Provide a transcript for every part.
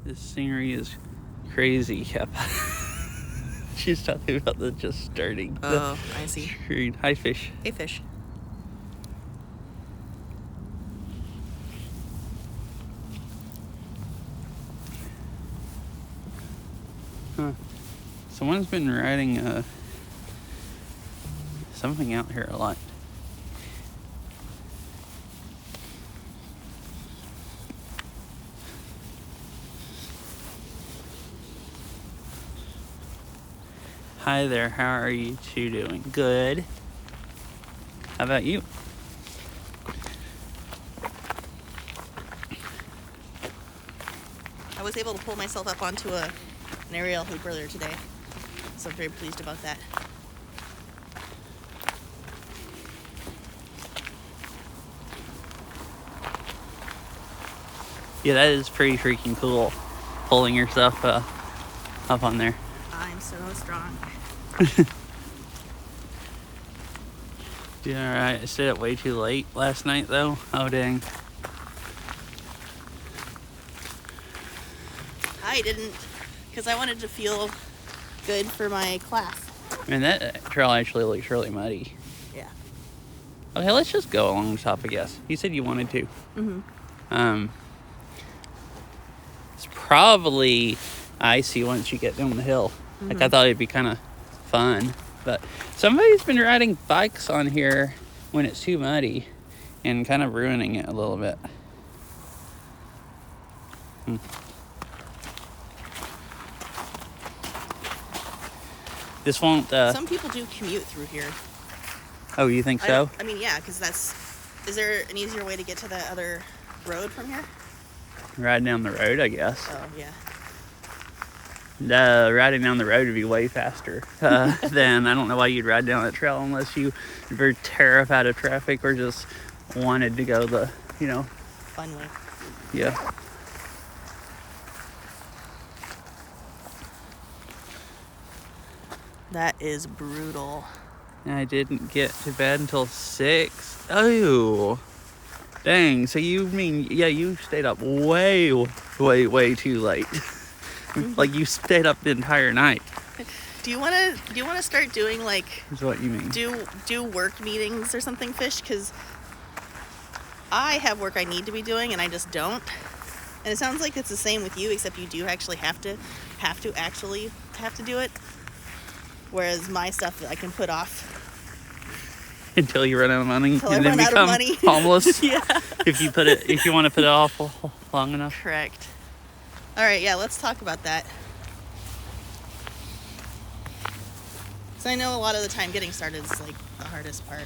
This scenery is crazy. Yep. She's talking about the just starting. Oh, I see. Screen. Hi, fish. Hey, fish. Huh. Someone's been riding something out here a lot. Hi there, how are you two doing? Good. How about you? I was able to pull myself up onto an aerial hoop earlier today, so I'm very pleased about that. Yeah, that is pretty freaking cool, pulling yourself up on there. I'm so strong. Yeah, I stayed up way too late last night, though. Oh, dang. I didn't, because I wanted to feel good for my class. Man, that trail actually looks really muddy. Yeah. Okay, let's just go along the top, I guess. You said you wanted to. Mm-hmm. It's probably icy once you get down the hill. Mm-hmm. Like, I thought it'd be kind of fun. But somebody's been riding bikes on here when it's too muddy and kind of ruining it a little bit. This won't... Some people do commute through here. Oh, you think so? I mean, yeah, because that's... Is there an easier way to get to the other road from here? Riding down the road, I guess. Oh, yeah. Riding down the road would be way faster than... I don't know why you'd ride down that trail unless you were terrified of traffic or just wanted to go the, Fun way. Yeah. That is brutal. I didn't get to bed until 6. Oh, dang. So you mean, you stayed up way, way, way too late. Like you stayed up the entire night. Do you want to start doing like... Is what you mean. Do work meetings or something, Fish? Because I have work I need to be doing and I just don't. And it sounds like it's the same with you, except you do actually have to do it. Whereas my stuff I can put off until you run out of money until and I then run become out of money. homeless. Yeah. If you want to put it off long enough. Correct. All right, yeah, let's talk about that. So I know a lot of the time getting started is like the hardest part.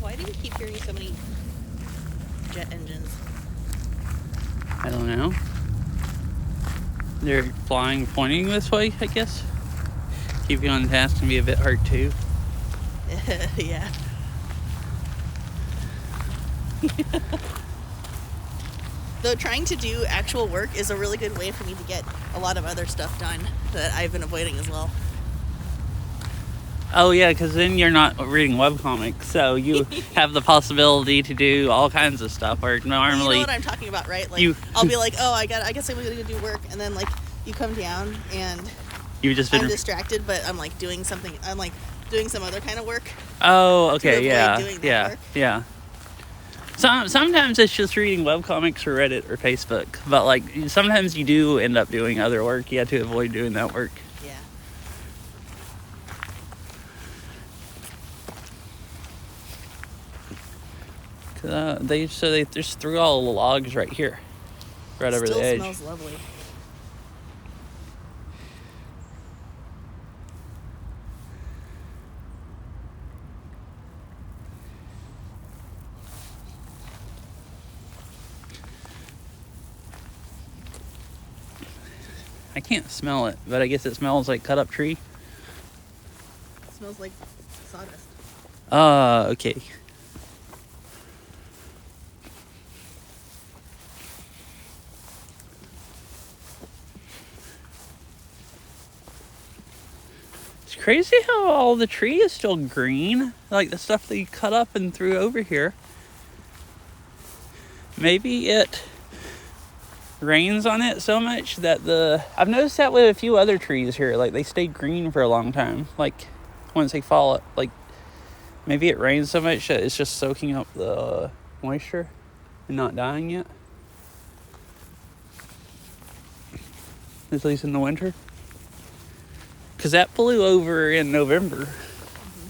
Why do we keep hearing so many jet engines? I don't know. They're flying, pointing this way, I guess. Keep you on task can be a bit hard too. Yeah. Though trying to do actual work is a really good way for me to get a lot of other stuff done that I've been avoiding as well. Oh yeah, because then you're not reading webcomics, so you have the possibility to do all kinds of stuff. Where normally, you know what I'm talking about, right? Like I'll be like, oh, I guess I'm gonna do work, and then like you come down and you've just I'm been distracted, but I'm like doing something. I'm like doing some other kind of work. Oh, okay, to avoid doing that work. Yeah. Sometimes it's just reading webcomics or Reddit or Facebook, but like sometimes you do end up doing other work. You have to avoid doing that work. Yeah. They just threw all the logs right here, right over the edge. Still smells lovely. I can't smell it, but I guess it smells like cut up tree. It smells like sawdust. Okay. It's crazy how all the tree is still green. Like the stuff that you cut up and threw over here. Maybe it rains on it so much that I've noticed that with a few other trees here. Like they stay green for a long time. Like once they fall, like maybe it rains so much that it's just soaking up the moisture and not dying yet. At least in the winter. Because that blew over in November. Mm-hmm.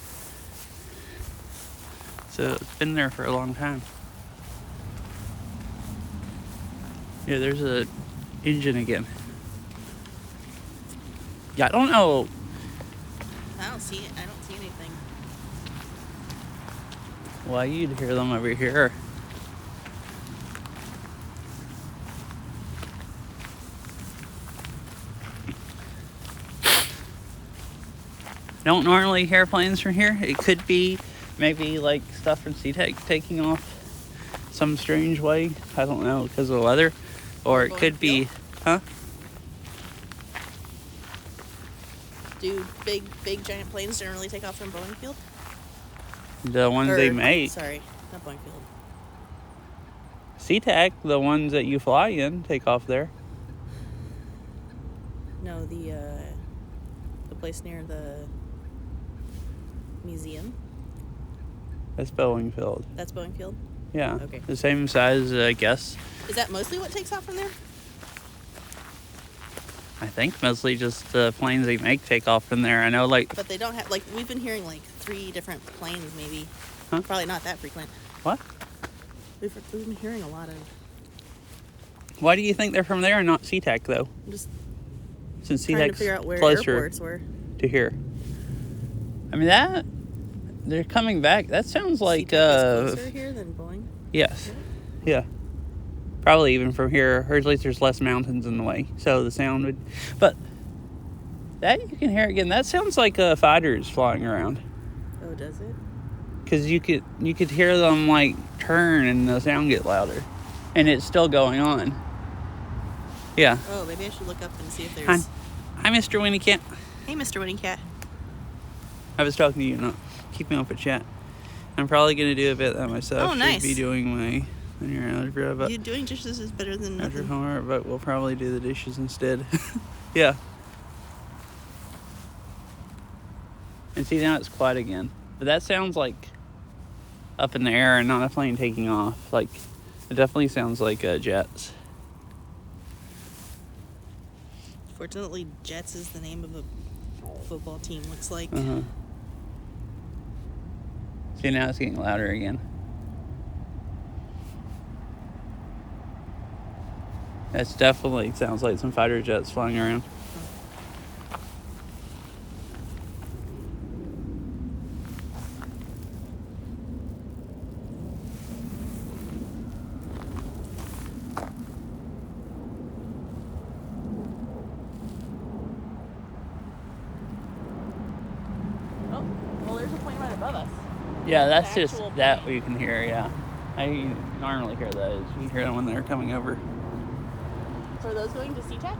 So it's been there for a long time. Yeah, there's a engine again. Yeah, I don't know. I don't see it. I don't see anything. Why you'd hear them over here. I don't normally hear planes from here. It could be maybe like stuff from SeaTac taking off some strange way. I don't know, because of the weather. Or it could be, huh? Do big giant planes generally take off from Boeing Field? The ones they make. Sorry, not Boeing Field. SeaTac, the ones that you fly in, take off there. No, the place near the museum. That's Boeing Field. That's Boeing Field? Yeah. Okay. The same size, I guess. Is that mostly what takes off from there? I think mostly just the planes they make take off from there. I know, like... But they don't have... Like, we've been hearing, like, 3 different planes, maybe. Huh? Probably not that frequent. What? We've been hearing a lot of... Why do you think they're from there and not SeaTac, though? I'm just Since trying to SeaTac's figure out where closer airports were. to here. I mean, that... They're coming back. That sounds like... SeaTac is closer here than Boeing? Yes. Yeah. Probably even from here, or at least there's less mountains in the way, so the sound would... But that you can hear again. That sounds like fighters flying around. Oh, does it? Because you could hear them like turn and the sound get louder, and it's still going on. Yeah. Oh, maybe I should look up and see if there's... Hi, Mr. Winnie Cat. Hey, Mr. Winnie Cat. I was talking to you, not keeping up a chat. I'm probably gonna do a bit of that myself. Oh, nice. Should be doing my linear algebra, but You doing dishes is better than after nothing. homework, but we'll probably do the dishes instead. Yeah. And see, now it's quiet again. But that sounds like up in the air and not a plane taking off. Like, it definitely sounds like jets. Fortunately, Jets is the name of a football team, looks like. Uh-huh. See, now it's getting louder again. That's definitely sounds like some fighter jets flying around. Oh, well, there's a plane right above us. Yeah, that's The just actual that plane. you can hear, yeah. I normally hear those. You can hear them when they're coming over. So are those going to SeaTac?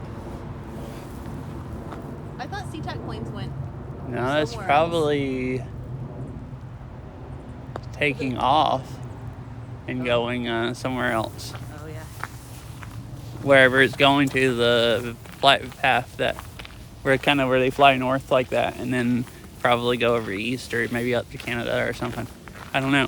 I thought SeaTac planes went No, that's somewhere probably taking off and going somewhere else. Oh, yeah. Wherever it's going to, the flight path that where they fly north like that and then probably go over east or maybe up to Canada or something. I don't know.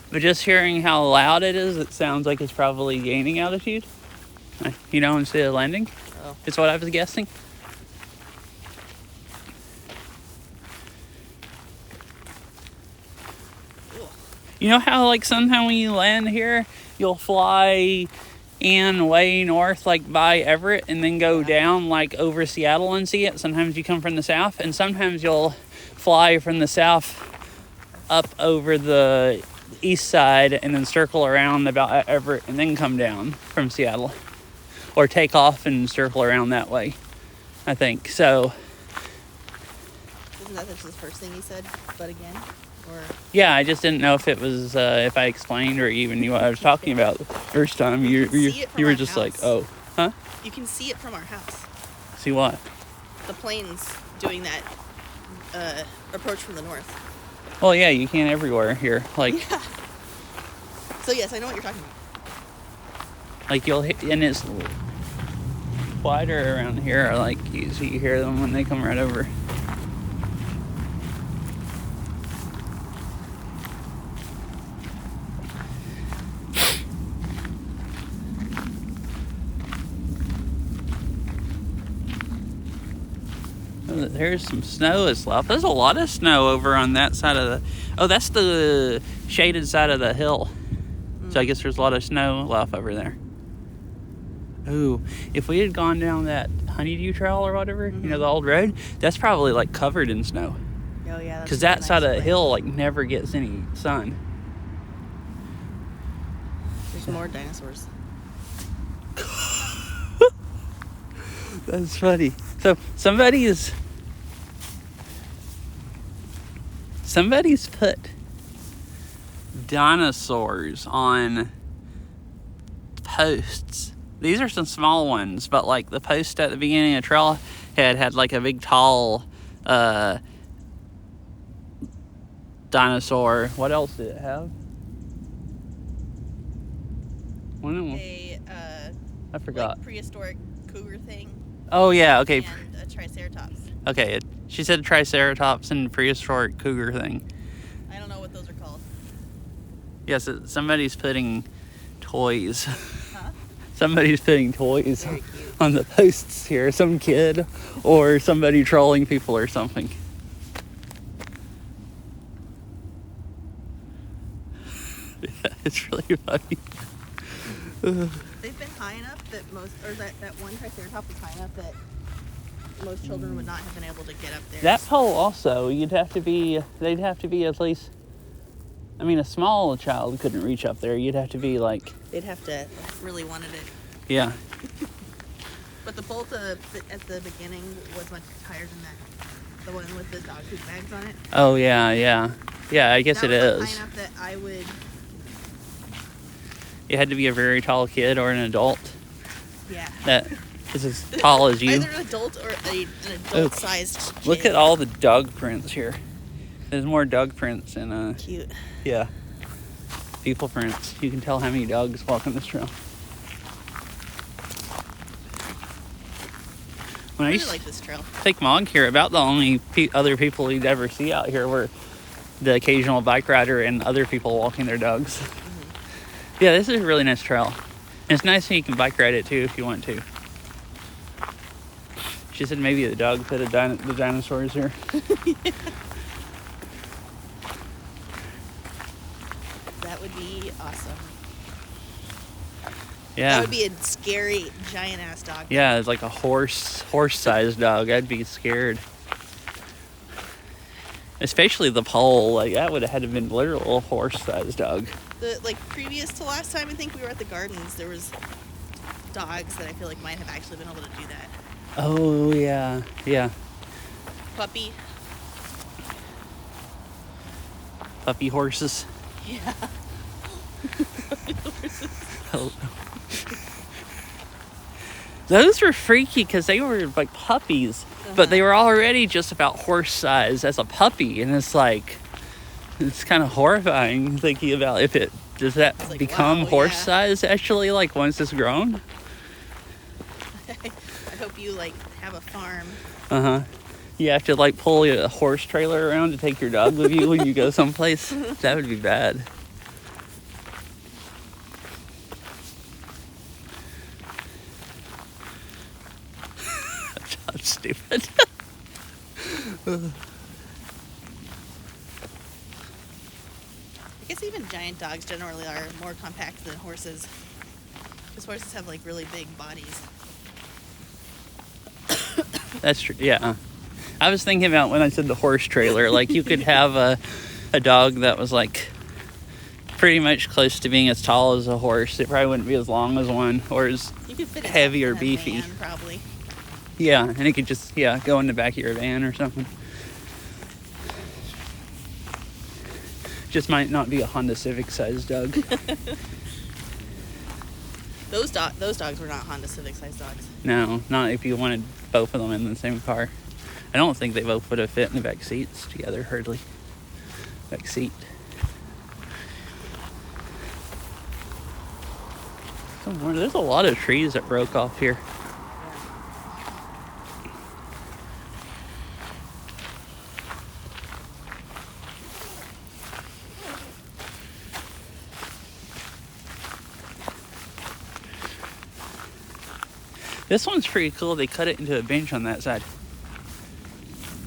But just hearing how loud it is, it sounds like it's probably gaining altitude. You know, instead of landing. Oh. Is what I was guessing. Ugh. You know how, like, sometimes when you land here, you'll fly in way north, like by Everett, and then go down, like, over Seattle and see it? Sometimes you come from the south, and sometimes you'll fly from the south up over the east side and then circle around about Everett and then come down from Seattle, or take off and circle around that way, I think. So Isn't that just the first thing you said? But again, or yeah, I just didn't know if it was if I explained or even knew what I was talking about the first time. You were just house. like, oh, huh? You can see it from our house. See what? The planes doing that approach from the north. Well, yeah, you can everywhere here. Like, Yeah. So yes, I know what you're talking about. like you'll hit, and it's quieter around here. Like you hear them when they come right over. There's some snow that's left. There's a lot of snow over on that side of the... Oh, that's the shaded side of the hill. So I guess there's a lot of snow left over there. Ooh, if we had gone down that Honeydew Trail or whatever, you know, the old road, that's probably like covered in snow. Oh yeah. Because that side of the hill like never gets any sun. There's more dinosaurs. That's funny. So somebody's put dinosaurs on posts. These are some small ones, but like the post at the beginning of the trail had like a big tall dinosaur. What else did it have? I forgot. Like prehistoric cougar thing. Oh yeah, okay. And a triceratops. Okay, she said triceratops and prehistoric cougar thing. I don't know what those are called. Yes, somebody's putting toys. Huh? Somebody's putting toys Very cute. on the posts here. Some kid or somebody trolling people or something. Yeah, it's really funny. They've been high enough that that one triceratops was high enough that most children would not have been able to get up there. That pole also, they'd have to be at least, I mean, a small child couldn't reach up there. You'd have to be like... They'd have to really wanted it. Yeah. But the pole at the beginning was much higher than that. The one with the dog food bags on it. Oh, yeah. Yeah, I guess that it was is. high enough that I would... You had to be a very tall kid or an adult. Yeah. That is as tall as you. Either an adult or an adult-sized kid. Look at all the dog prints here. There's more dog prints than Cute. yeah, people prints. You can tell how many dogs walk on this trail. When I I really used like this trail. to take Mog here, about the only other people you'd ever see out here were the occasional bike rider and other people walking their dogs. Yeah, this is a really nice trail. And it's nice that you can bike ride it too if you want to. She said maybe the dog put the dinosaurs here. That would be awesome. Yeah. That would be a scary, giant-ass dog. Yeah, it's like a horse-sized dog. I'd be scared. Especially the pole. Like, that would have had to been literal horse-sized dog. Previous to last time, I think we were at the gardens, there was dogs that I feel like might have actually been able to do that. Oh, yeah. Yeah. Puppy. Puppy horses. Yeah. Oh. Those were freaky because they were like puppies, but they were already just about horse size as a puppy, and it's like, it's kind of horrifying thinking about if it does that like, become wow, horse yeah. size actually, like once it's grown. I hope you have a farm. You have to pull a horse trailer around to take your dog with you when you go someplace. That would be bad. I'm stupid. I guess even giant dogs generally are more compact than horses. Because horses have really big bodies. That's true. Yeah. I was thinking about when I said the horse trailer, you could have a dog that was pretty much close to being as tall as a horse. It probably wouldn't be as long as one, or as You could fit it heavy in or a beefy. van, probably. Yeah, and it could just go in the back of your van or something. Just might not be a Honda Civic sized dog. Those dogs were not Honda Civic sized dogs. No, not if you wanted both of them in the same car. I don't think they both would have fit in the back seats together, hardly. Back seat. There's a lot of trees that broke off here. This one's pretty cool. They cut it into a bench on that side.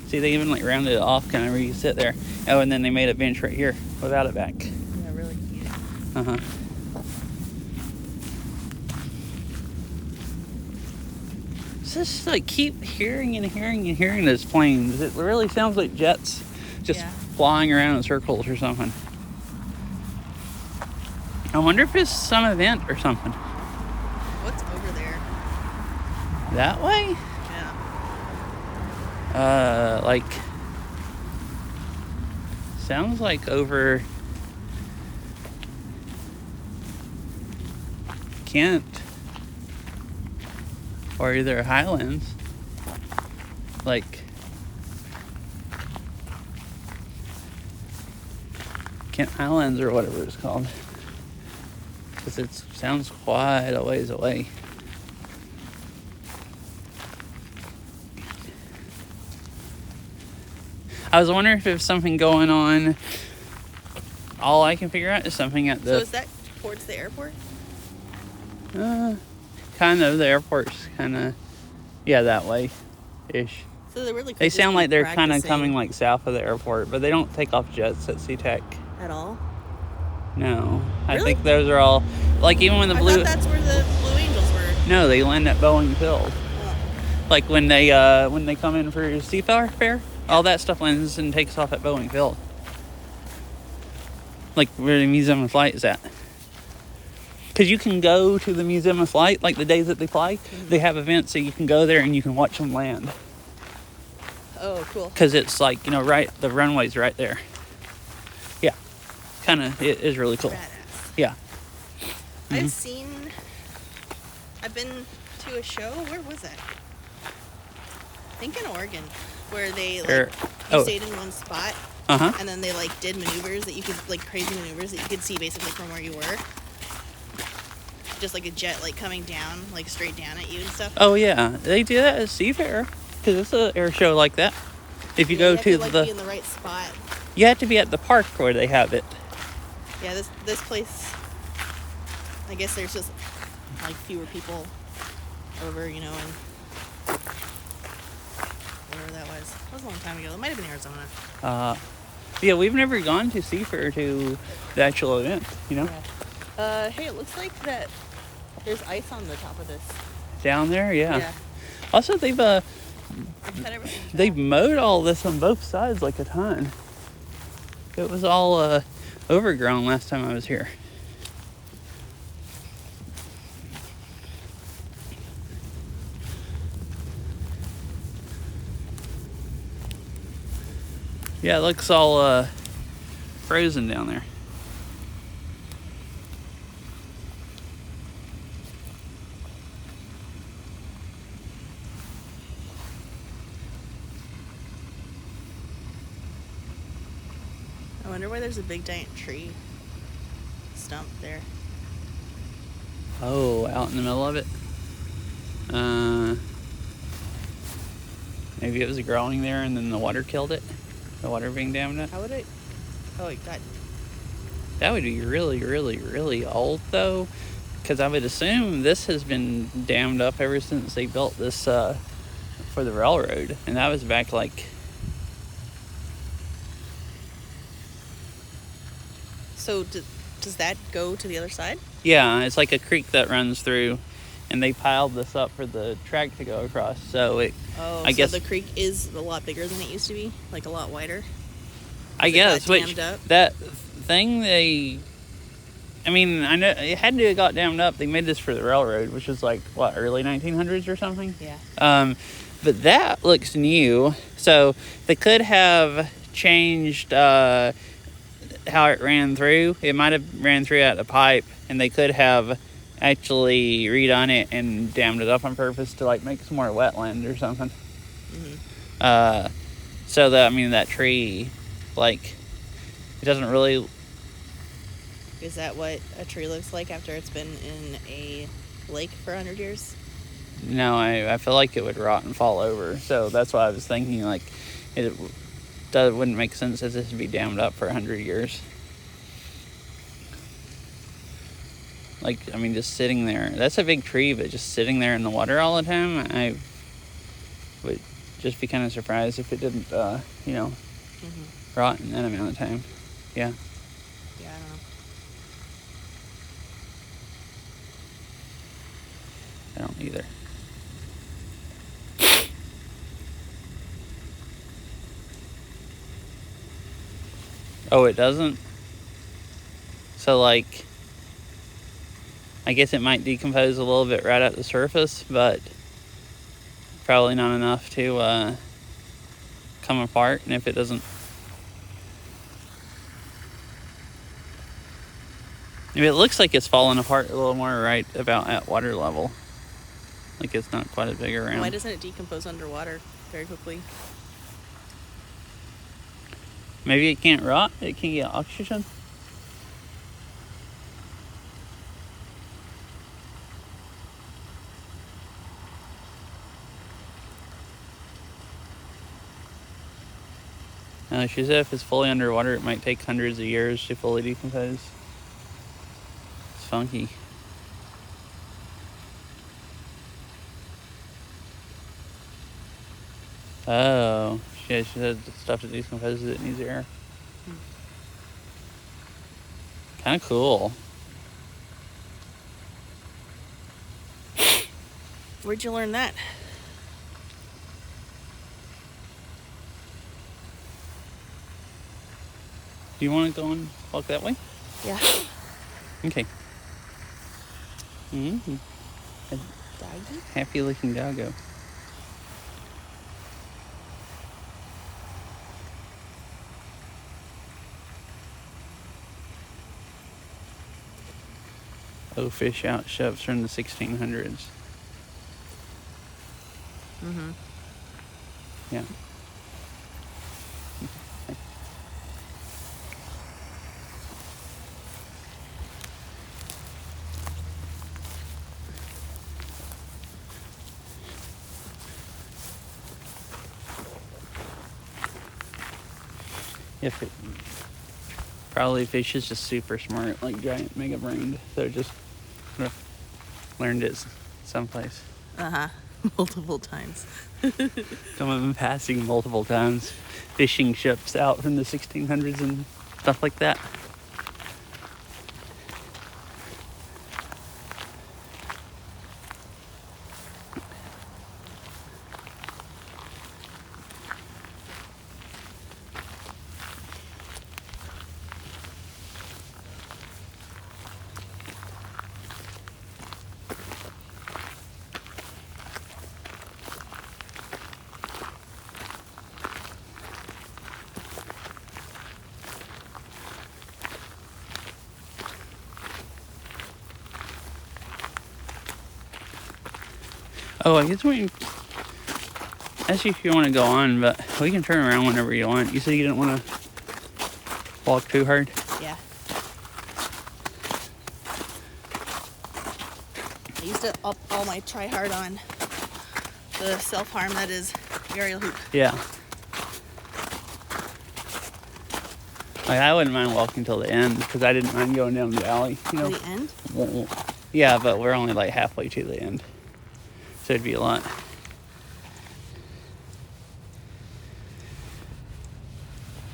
See, they even like rounded it off kind of where you sit there. Oh, and then they made a bench right here without it back. Yeah, really cute. Uh-huh. Just like keep hearing and hearing and hearing those planes. It really sounds like jets just flying around in circles or something. I wonder if it's some event or something. What's over there? That way? Yeah. Like sounds like over Kent or either Highlands, like Kent Highlands or whatever it's called, because it sounds quite a ways away. I was wondering if there's something going on. All I can figure out is something at the... So is that towards the airport? Kind of. The airport's kind of... Yeah, that way-ish. So they really could They just sound be like they're kind of practicing coming like south of the airport, but they don't take off jets at SeaTac. at all. No. I Really? think those are all... Like even when the I Blue... thought that's where the Blue Angels were. No, they land at Boeing Field. Oh. Like when they come in for Seafair Fair, all that stuff lands and takes off at Boeing Field. Like where the Museum of Flight is at. Because you can go to the Museum of Flight, like the days that they fly, they have events so you can go there and you can watch them land. Oh, cool. Because it's like, right, the runway's right there. Yeah. Kind of, it is really cool. Badass. Yeah. I've been to a show, where was that? I think in Oregon, where they you stayed in one spot, Uh-huh. and then they did maneuvers that you could, crazy maneuvers that you could see basically from where you were. Just like a jet coming down, straight down at you and stuff. Oh, yeah. They do that at Seafair. Because it's an air show like that. If you go to you have to be in the right spot. You have to be at the park where they have it. Yeah, this place, I guess there's just fewer people over, and whatever that was. That was a long time ago. It might have been Arizona. Yeah, we've never gone to Seafair to the actual event, Yeah. Hey, it looks like that there's ice on the top of this. Down there, yeah. Yeah. Also, they've Cut everything they've down. mowed all this on both sides like a ton. It was all overgrown last time I was here. Yeah, it looks all frozen down there. I wonder why there's a big giant tree stump there. Oh, out in the middle of it? Maybe it was growing there and then the water killed it? The water being dammed up? How would it? Oh, it got. That would be really, really, really old, though. Because I would assume this has been dammed up ever since they built this for the railroad. And that was back So does that go to the other side? Yeah, it's like a creek that runs through. And they piled this up for the track to go across. So I guess the creek is a lot bigger than it used to be, a lot wider. I guess, dammed up? that thing they I mean, I know it had to have got dammed up. They made this for the railroad, which was like, what, early 1900s or something? Yeah. But that looks new. So they could have changed how it ran through. It might have ran through at the pipe, and they could have actually redone it and dammed it up on purpose to like make some more wetland or something. Mm-hmm. So that, I mean, that tree, like, it doesn't really. Is that what a tree looks like after it's been in a lake for 100 years? No, I feel like it would rot and fall over. So that's why I was thinking, like, it wouldn't make sense that this would be dammed up for 100 years. Like, I mean, just sitting there. That's a big tree, but just sitting there in the water all the time, I would just be kind of surprised if it didn't, rot in that amount of time. Yeah. Yeah, I don't know. I don't either. Oh, it doesn't? So, like, I guess it might decompose a little bit right at the surface, but probably not enough to come apart. And if it doesn't, it looks like it's falling apart a little more right about at water level. Like it's not quite as big around. Why doesn't it decompose underwater very quickly? Maybe it can't rot. It can't get oxygen. She said if it's fully underwater, it might take hundreds of years to fully decompose. It's funky. Oh, she said the stuff that decomposes it needs air. Kind of cool. Where'd you learn that? Do you want to go and walk that way? Yeah. Okay. Mm-hmm. Doggy? Happy looking doggo. Oh, fish out shoves from the 1600s. Mm-hmm. Yeah. If it probably fish is just super smart, like giant mega brained. So just learned it someplace. Uh-huh. Multiple times. Some of them passing multiple times, fishing ships out from the 1600s and stuff like that. Oh, I guess we can ask you if you want to go on, but we can turn around whenever you want. You said you didn't want to walk too hard? Yeah. I used to up all my try hard on the self-harm that is aerial hoop. Yeah. Like, I wouldn't mind walking till the end because I didn't mind going down the alley. You know? The end? Yeah, but we're only like halfway to the end. So it'd be a lot.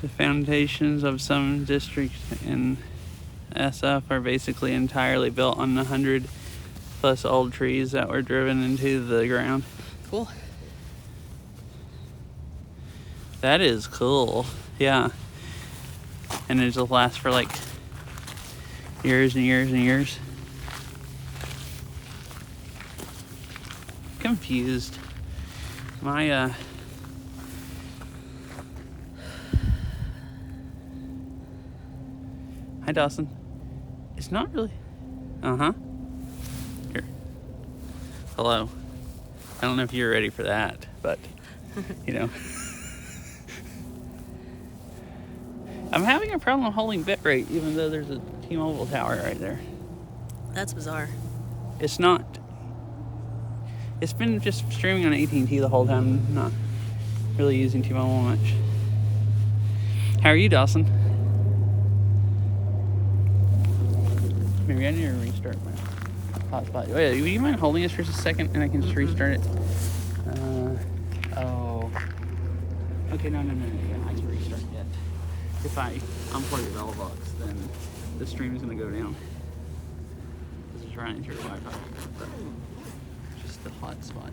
The foundations of some districts in SF are basically entirely built on the 100+ old trees that were driven into the ground. Cool. That is cool. Yeah. And it'll last for like years and years and years. Confused. My Hi, Dawson. It's not really. Here. Hello. I don't know if you're ready for that, but you know. I'm having a problem holding bitrate, even though there's a T-Mobile tower right there. That's bizarre. It's not. It's been just streaming on AT&T the whole time, not really using T-Mobile much. How are you, Dawson? Maybe I need to restart my hotspot. Wait, would you mind holding this for just a second and I can just restart it? Oh. Okay, no. Yeah, I can restart it. If I unplug the bell box, then the stream is going to go down. This is running through Wi-Fi. Just the hotspot.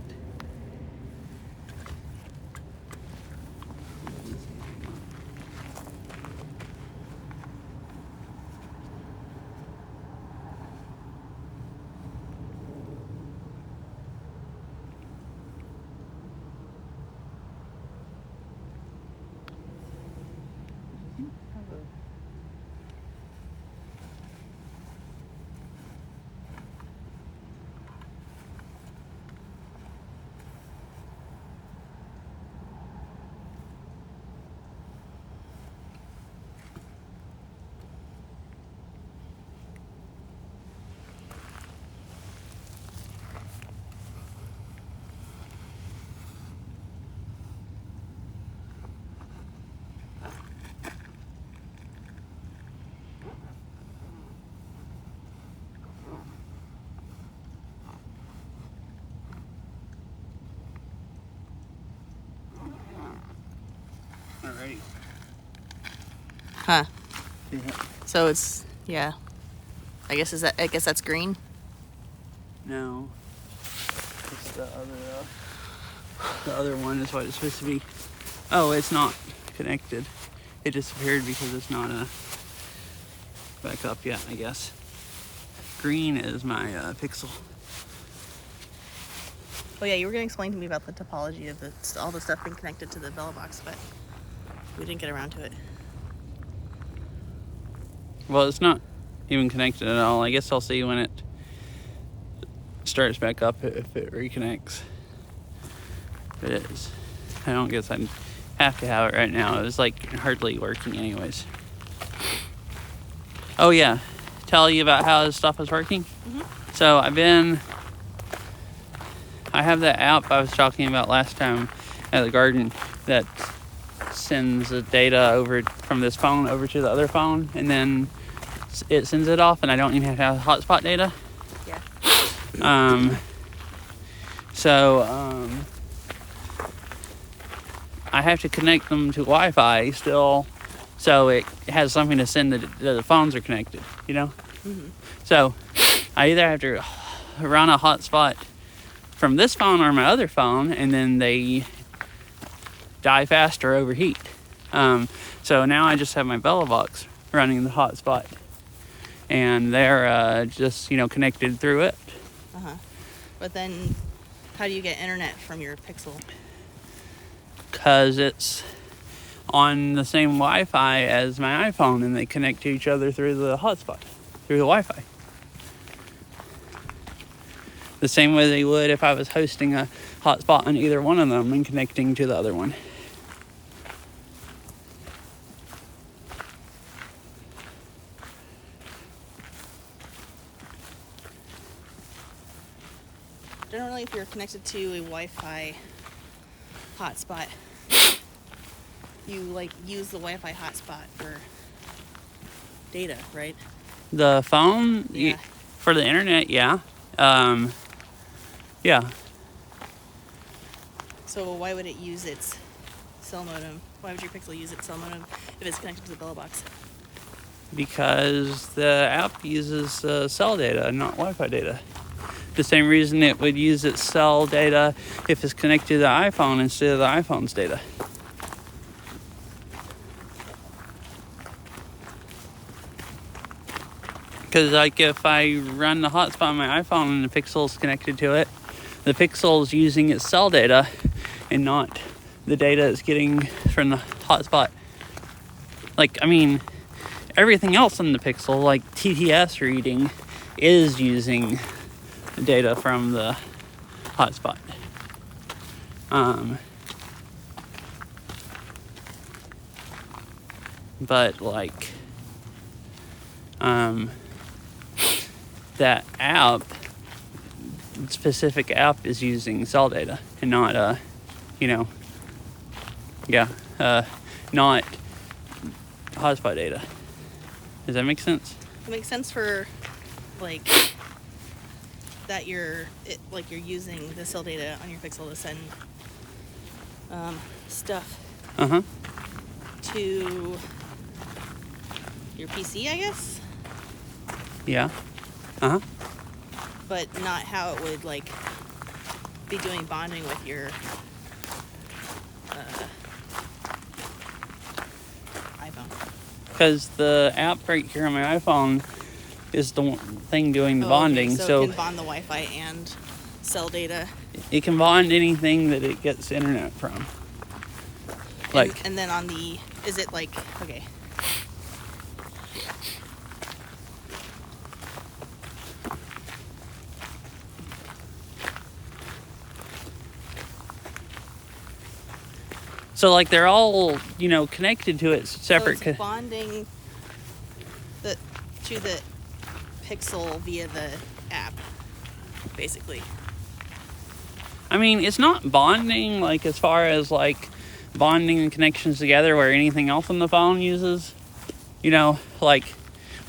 Alrighty. Huh. Yeah. So it's, yeah. I guess that's green. No. It's the other one is what it's supposed to be. Oh, it's not connected. It disappeared because it's not back up yet, I guess. Green is my pixel. Oh yeah, you were gonna explain to me about the topology of all the stuff being connected to the bell box, but we didn't get around to it. Well, it's not even connected at all. I guess I'll see when it starts back up if it reconnects. It is. I don't guess I have to have it right now. It was like hardly working anyways. Oh yeah, tell you about how this stuff is working? Mm-hmm. So I have that app I was talking about last time at the garden that sends the data over from this phone over to the other phone, and then it sends it off, and I don't even have to have hotspot data. Yeah. So I have to connect them to Wi-Fi still, so it has something to send the phones are connected, you know? Mm-hmm. So I either have to run a hotspot from this phone or my other phone, and then they die fast or overheat. So now I just have my Bella box running the hotspot, and they're just, connected through it. Uh-huh. But then how do you get internet from your Pixel? Because it's on the same Wi-Fi as my iPhone, and they connect to each other through the hotspot, through the Wi-Fi. The same way they would if I was hosting a hotspot on either one of them and connecting to the other one. Generally, if you're connected to a Wi-Fi hotspot, you use the Wi-Fi hotspot for data, right? The phone? Yeah. For the internet, yeah. Yeah. So why would it use its cell modem? Why would your Pixel use its cell modem if it's connected to the Bella box? Because the app uses cell data, not Wi-Fi data. The same reason it would use its cell data if it's connected to the iPhone instead of the iPhone's data. Because, like, if I run the hotspot on my iPhone and the Pixel's connected to it, the Pixel's using its cell data and not the data it's getting from the hotspot. Like, I mean, everything else on the Pixel, like TTS reading, is using the data from the hotspot. But, like, that app, specific app, is using cell data and not, not hotspot data. Does that make sense? It makes sense for, like, that you're using the cell data on your Pixel to send stuff to your PC, I guess. Yeah. But not how it would, like, be doing bonding with your iPhone. Because the app right here on my iPhone is the thing doing the bonding. Okay, so it can bond the Wi-Fi and cell data. It can bond anything that it gets internet from. Like, and then on the, is it like, okay. so, like, they're all, connected to it separate. So it's bonding to the Pixel via the app, basically. I mean, it's not bonding, like, as far as, like, bonding and connections together where anything else on the phone uses, like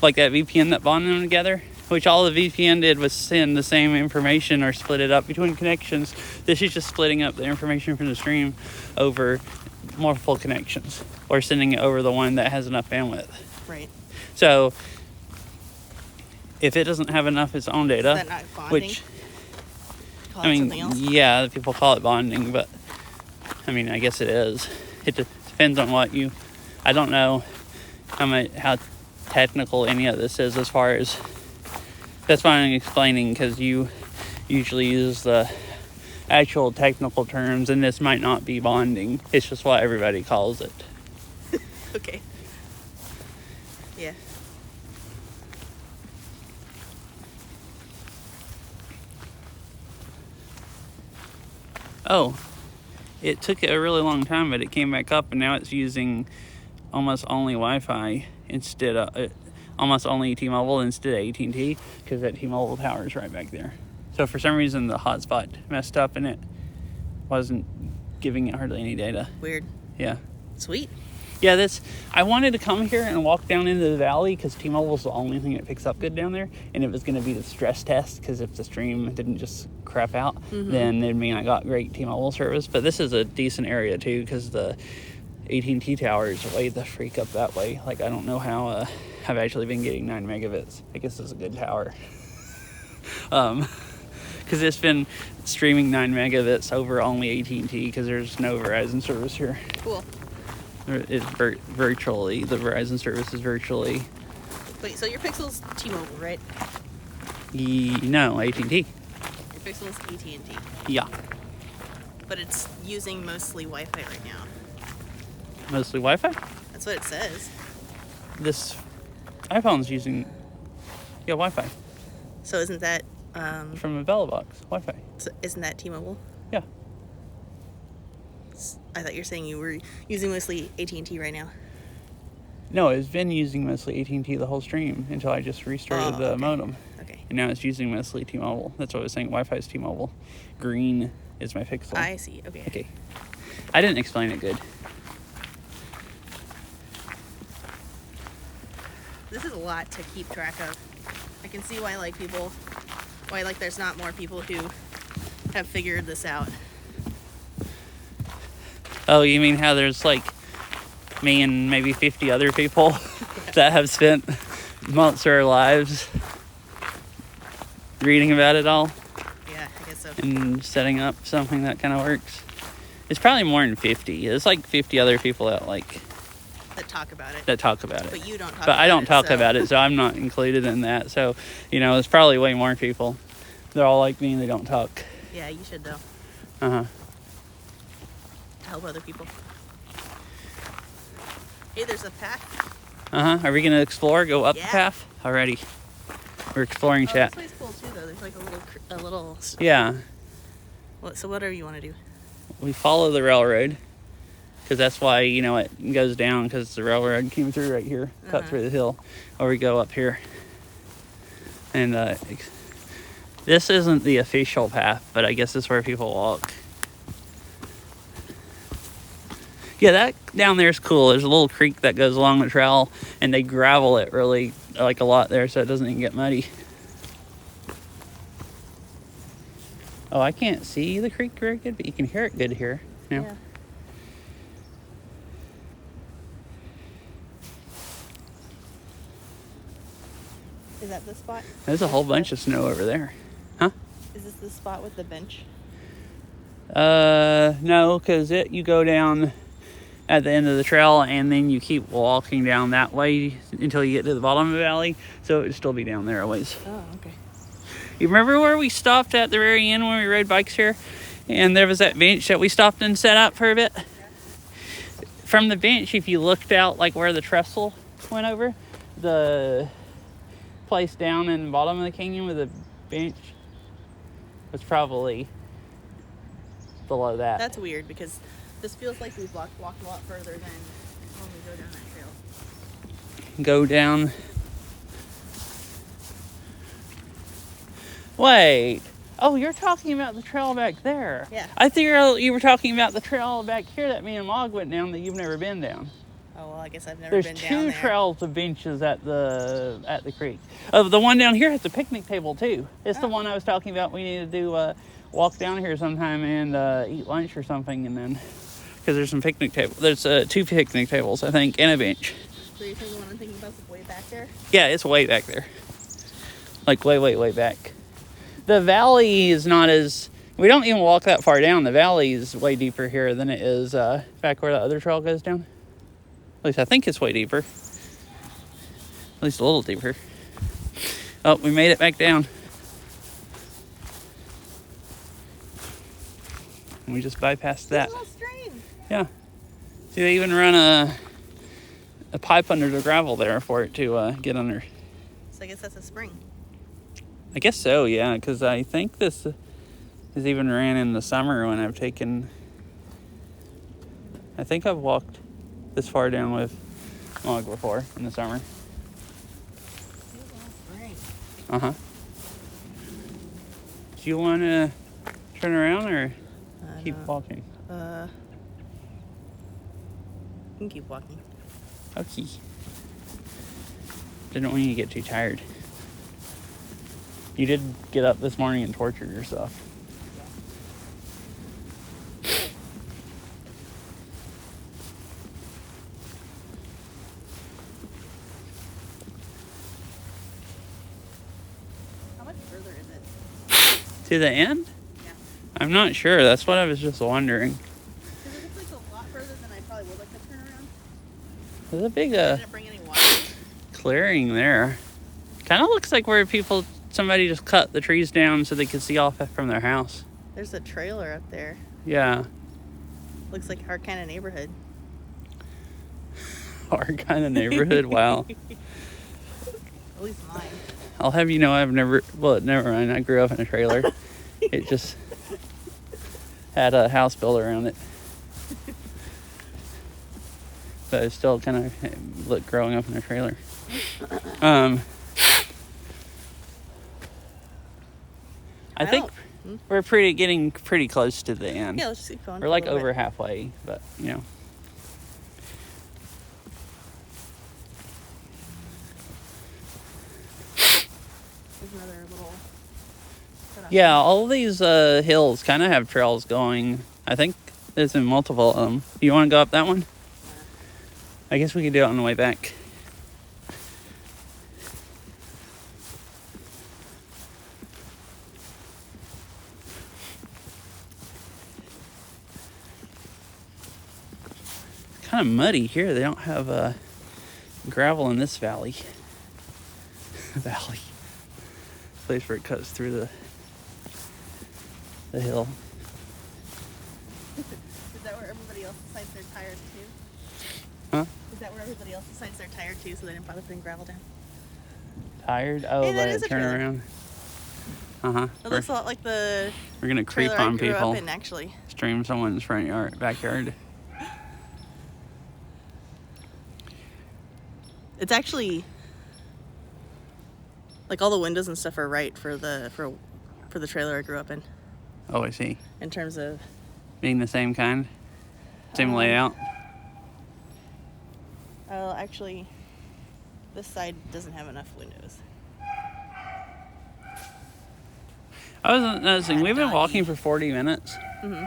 that VPN that bonded them together, which all the VPN did was send the same information or split it up between connections. This is just splitting up the information from the stream over multiple connections or sending it over the one that has enough bandwidth. Right. So if it doesn't have enough its own data, is that not bonding? which Call it something else? yeah, people call it bonding, but I mean, I guess it is. It depends on what you. I don't know how technical any of this is as far as. That's why I'm explaining, because you usually use the actual technical terms, and this might not be bonding. It's just what everybody calls it. Okay. Yeah. Oh, it took a really long time, but it came back up, and now it's using almost only Wi-Fi instead of almost only T-Mobile instead of AT&T, because that T-Mobile tower is right back there. So for some reason the hotspot messed up and it wasn't giving it hardly any data. Weird. Yeah. Sweet. Yeah, I wanted to come here and walk down into the valley because T-Mobile's the only thing that picks up good down there, and it was going to be the stress test, because if the stream didn't just crap out, then it'd mean I got great T-Mobile service. But this is a decent area too, because the AT&T tower is way the freak up that way. Like, I don't know how I've actually been getting 9 megabits. I guess it's a good tower. Because it's been streaming 9 megabits over only AT&T, because there's no Verizon service here. Cool. It's virtually, the Verizon service is virtually. Wait, so your Pixel's T-Mobile, right? No, AT&T. Your Pixel's AT&T. Yeah. But it's using mostly Wi-Fi right now. Mostly Wi-Fi? That's what it says. This iPhone's using, Wi-Fi. So isn't that... from a Bella box, Wi-Fi. So isn't that T-Mobile? Yeah. I thought you were saying you were using mostly AT&T right now. No, it's been using mostly AT&T the whole stream until I just restarted the modem. Okay. And now it's using mostly T-Mobile. That's what I was saying. Wi-Fi is T-Mobile. Green is my Pixel. I see. Okay. Okay. I didn't explain it good. This is a lot to keep track of. I can see why there's not more people who have figured this out. Oh, you mean how there's like me and maybe 50 other people that have spent months of their lives reading about it all? Yeah, I guess so. And setting up something that kind of works. It's probably more than 50. It's like 50 other people that like that talk about it. But you don't talk But about it. I don't talk so. about it, so I'm not included in that. So, it's probably way more people. They're all like me and they don't talk. Yeah, you should though. Uh-huh. Help other people. Hey, there's a path. Uh-huh. Are we going to explore? Go up the Yeah. path? Alrighty. We're exploring, chat. This way's cool too, though. There's like a little. Yeah. So whatever you want to do. We follow the railroad. Because that's why, it goes down. Because the railroad came through right here. Cut through the hill. Or we go up here. And this isn't the official path. But I guess it's where people walk. Yeah, that down there is cool. There's a little creek that goes along the trail, and they gravel it really, like, a lot there, so it doesn't even get muddy. Oh, I can't see the creek very good, but you can hear it good here. Yeah. Is that the spot? There's a whole bunch of snow over there. Huh? Is this the spot with the bench? No, because you go down at the end of the trail, and then you keep walking down that way until you get to the bottom of the valley, so it would still be down there a ways. Oh, okay. You remember where we stopped at the very end when we rode bikes here? And there was that bench that we stopped and set up for a bit? Yeah. From the bench, if you looked out like where the trestle went over, the place down in the bottom of the canyon with the bench was probably below that. That's weird because this feels like we've walked a lot further than when we go down that trail. Go down. Wait. Oh, you're talking about the trail back there. Yeah. I think you were talking about the trail back here that me and Mog went down that you've never been down. Oh, well, I guess I've never There's been down there. two trails of benches at the creek. The one down here has a picnic table too. It's the one I was talking about. We need to do walk down here sometime and eat lunch or something, and then because there's some picnic tables. There's 2 picnic tables, I think, and a bench. So you think the one I'm thinking about is way back there? Yeah, it's way back there. Like way back. The valley is not as... We don't even walk that far down. The valley is way deeper here than it is back where the other trail goes down. At least I think it's way deeper. At least a little deeper. Oh, we made it back down. And we just bypassed that. It's a little stream. Yeah. See, they even run a pipe under the gravel there for it to get under. So I guess that's a spring. I guess so, yeah, because I think this is even ran in the summer when I've taken... I think I've walked this far down with Mog before in the summer. Uh-huh. Do you want to turn around or keep walking? You can keep walking. Okay. Didn't want you to get too tired. You did get up this morning and torture yourself. How much further is it? To the end? Yeah. I'm not sure. That's what I was just wondering. Because it looks like a lot further than I probably would like to turn around. There's a big Didn't bring any water. clearing there. Kind of looks like where somebody just cut the trees down so they could see off from their house. There's a trailer up there. Yeah. Looks like our kind of neighborhood. Our kind of neighborhood. Wow. At least mine. I'll have you know I've never... Well, never mind. I grew up in a trailer. It just had a house built around it. But it still kind of looked growing up in a trailer. I think we're getting pretty close to the end. Yeah, let's just keep going. We're like over halfway, but you know. There's another little... Yeah, all these hills kind of have trails going. I think there's been multiple of them. You want to go up that one? I guess we could do it on the way back. Kind kind of muddy here. They don't have gravel in this valley. Valley. Place where it cuts through the hill. Is that where everybody else decides they're tired too? Huh? Is that where everybody else decides they're tired too, so they didn't bother putting gravel down? Tired? Oh, Hey, that let is it a turn trailer. around. Uh-huh. It looks a lot like the We're gonna creep trailer I on grew people. up in, actually. Stream someone's backyard. It's actually like all the windows and stuff are right for the trailer I grew up in Oh, I see. terms of Being the same kind? Same layout? oh, actually this side doesn't have enough windows. I was noticing, we've been walking for 40 minutes. Mm-hmm.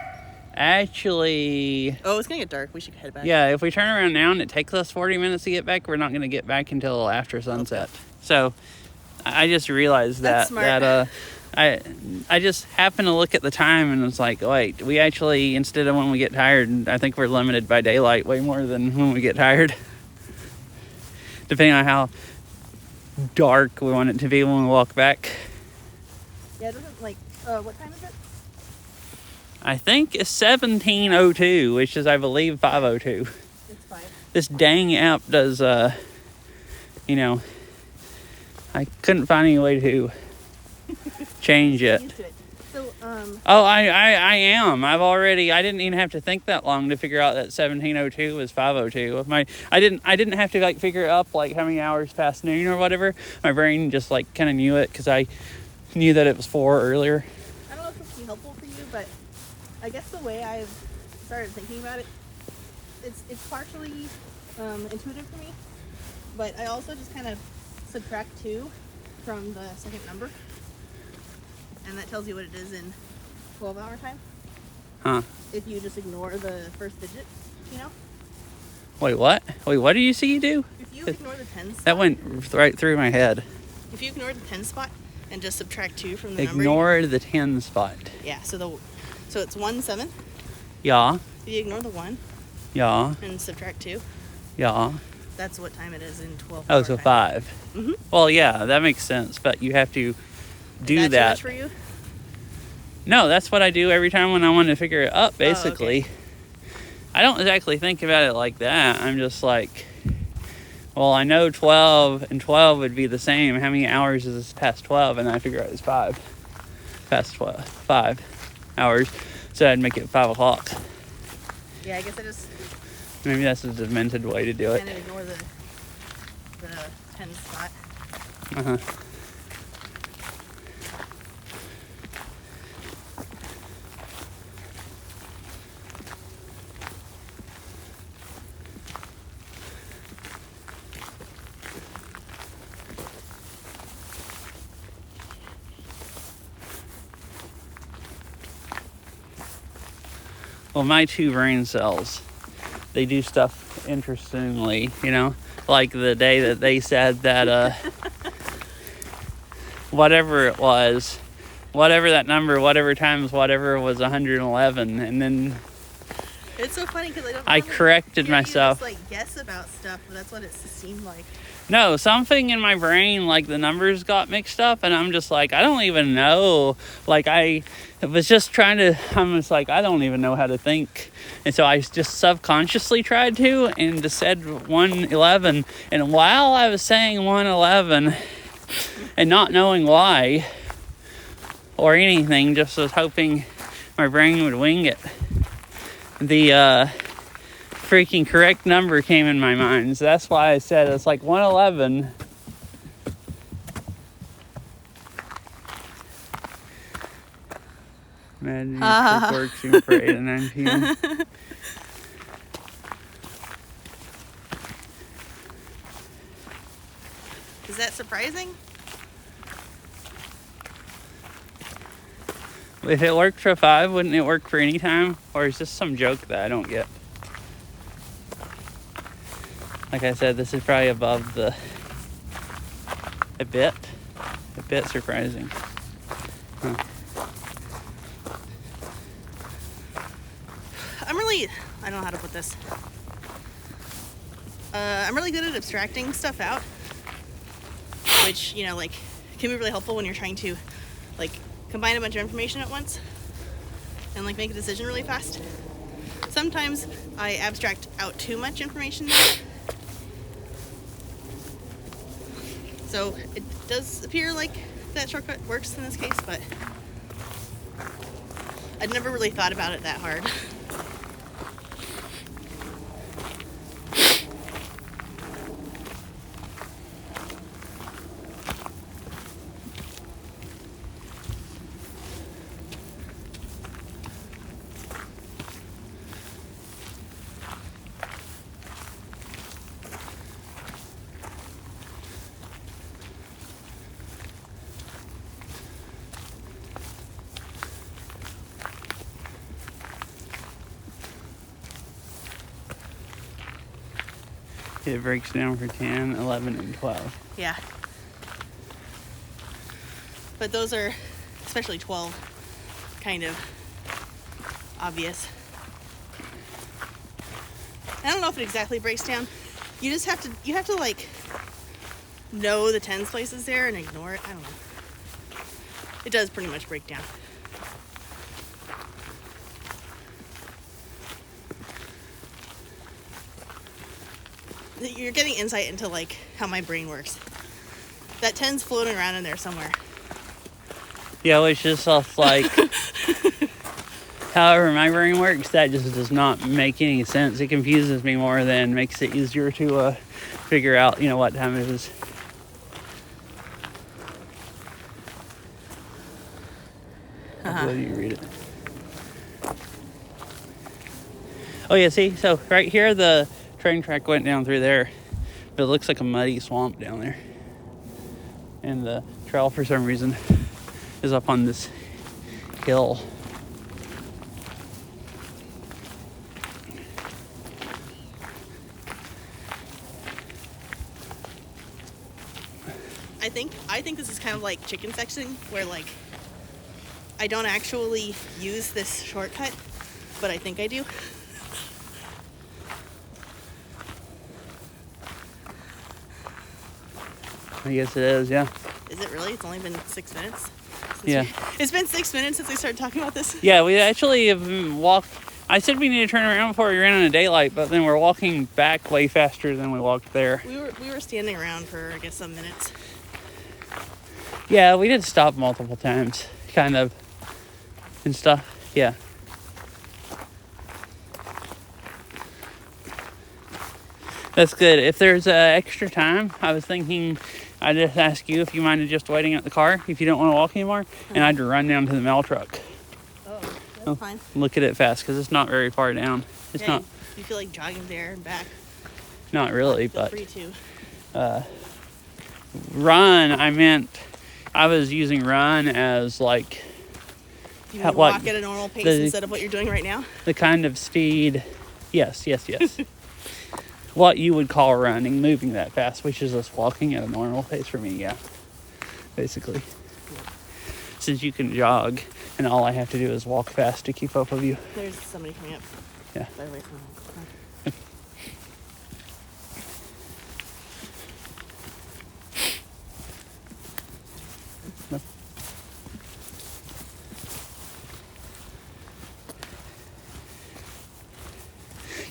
Actually, Oh, it's gonna get dark. We should head back. yeah, if we turn around now and it takes us 40 minutes to get back, we're not going to get back until after sunset. So I just realized That's that smart. I just happened to look at the time and was like, wait, we actually, instead of when we get tired, I think we're limited by daylight way more than when we get tired. Depending on how dark we want it to be when we walk back. Yeah, it doesn't like what time is it? I think it's 17:02, which is, I believe, 5:02. It's 5. This dang app does, you know, I couldn't find any way to change it. Used to it. So Oh, I am. I didn't even have to think that long to figure out that 17:02 was 5:02. I didn't have to, like, figure up, like, how many hours past noon or whatever. My brain just, like, kind of knew it because I knew that it was 4 earlier. I don't know if this will be helpful for you, but I guess the way I've started thinking about it, it's partially intuitive for me, but I also just kind of subtract 2 from the second number, and that tells you what it is in 12-hour time. Huh. If you just ignore the first digit, you know? Wait, what? Wait, what do you see you do? If you ignore the 10 spot, That went right through my head. if you ignore the 10 spot and just subtract 2 from the number. Ignore the 10 spot. Yeah, so it's 1-7. Yeah, If you ignore the 1 yeah, and subtract 2, yeah. that's what time it is in 12 Oh, so 5. Mm-hmm. Well, yeah, that makes sense, but you have to do Is that. Too that. much for you? No, that's what I do every time when I want to figure it up, basically. okay. I don't exactly think about it like that. I'm just like, well, I know 12 and 12 would be the same. How many hours is this past 12? And I figure out it's 5. Past 12. 5 hours. So I'd make it 5 o'clock. Yeah, I guess I just Maybe that's a demented way to do it. kind of ignore the 10 spot. Uh-huh. Well, my 2 brain cells, they do stuff interestingly, you know? Like the day that they said that, whatever it was, whatever that number, whatever times whatever was 111, and then It's so funny because I normally corrected hear you myself. just, like, guess about stuff, but that's what it seemed like. No, something in my brain, like the numbers got mixed up, and I'm just like, I don't even know. Like, I was just trying to, I'm just like, I don't even know how to think. And so I just subconsciously tried to, and just said 111. And while I was saying 111, and not knowing why, or anything, just was hoping my brain would wing it, the, freaking correct number came in my mind. So that's why I said it's like 111. Imagine work soon for 8 and 9 p.m. Is that surprising? If it worked for 5, wouldn't it work for any time? Or is this some joke that I don't get? Like I said, this is probably above a bit surprising. Huh. I don't know how to put this. I'm really good at abstracting stuff out, which, you know, like, can be really helpful when you're trying to, like, combine a bunch of information at once and, like, make a decision really fast. Sometimes I abstract out too much information, so it does appear like that shortcut works in this case, but I'd never really thought about it that hard. It breaks down for 10, 11, and 12. Yeah. But those are, especially 12, kind of obvious. I don't know if it exactly breaks down. You just have to like know the tens places there and ignore it. I don't know. It does pretty much break down. You're getting insight into like how my brain works. That 10's floating around in there somewhere. Yeah, which is just like, however my brain works, that just does not make any sense. It confuses me more than makes it easier to figure out, you know, what time it is. How do you read it? Oh yeah, see, so right here the train track went down through there, but it looks like a muddy swamp down there. And the trail, for some reason, is up on this hill. I think this is kind of like chicken section, where like I don't actually use this shortcut, but I think I do. I guess it is, yeah. Is it really? It's only been 6 minutes? Yeah. It's been 6 minutes since we started talking about this? Yeah, we actually have walked. I said we need to turn around before we ran into daylight, but then we're walking back way faster than we walked there. We were standing around for, I guess, some minutes. Yeah, we did stop multiple times, kind of, and stuff. Yeah. That's good. If there's extra time, I was thinking I'd just ask you if you minded just waiting at the car if you don't want to walk anymore, and I'd run down to the mail truck. Oh, that's fine. Look at it fast, because it's not very far down. It's not. You feel like jogging there and back. Not really, Feel but free to. run. I meant I was using run as like You would walk at a normal pace instead of what you're doing right now? the kind of speed. Yes. What you would call running, moving that fast, which is just walking at a normal pace for me, yeah. Basically. Since you can jog, and all I have to do is walk fast to keep up with you. There's somebody coming up. Yeah. By the way, come on.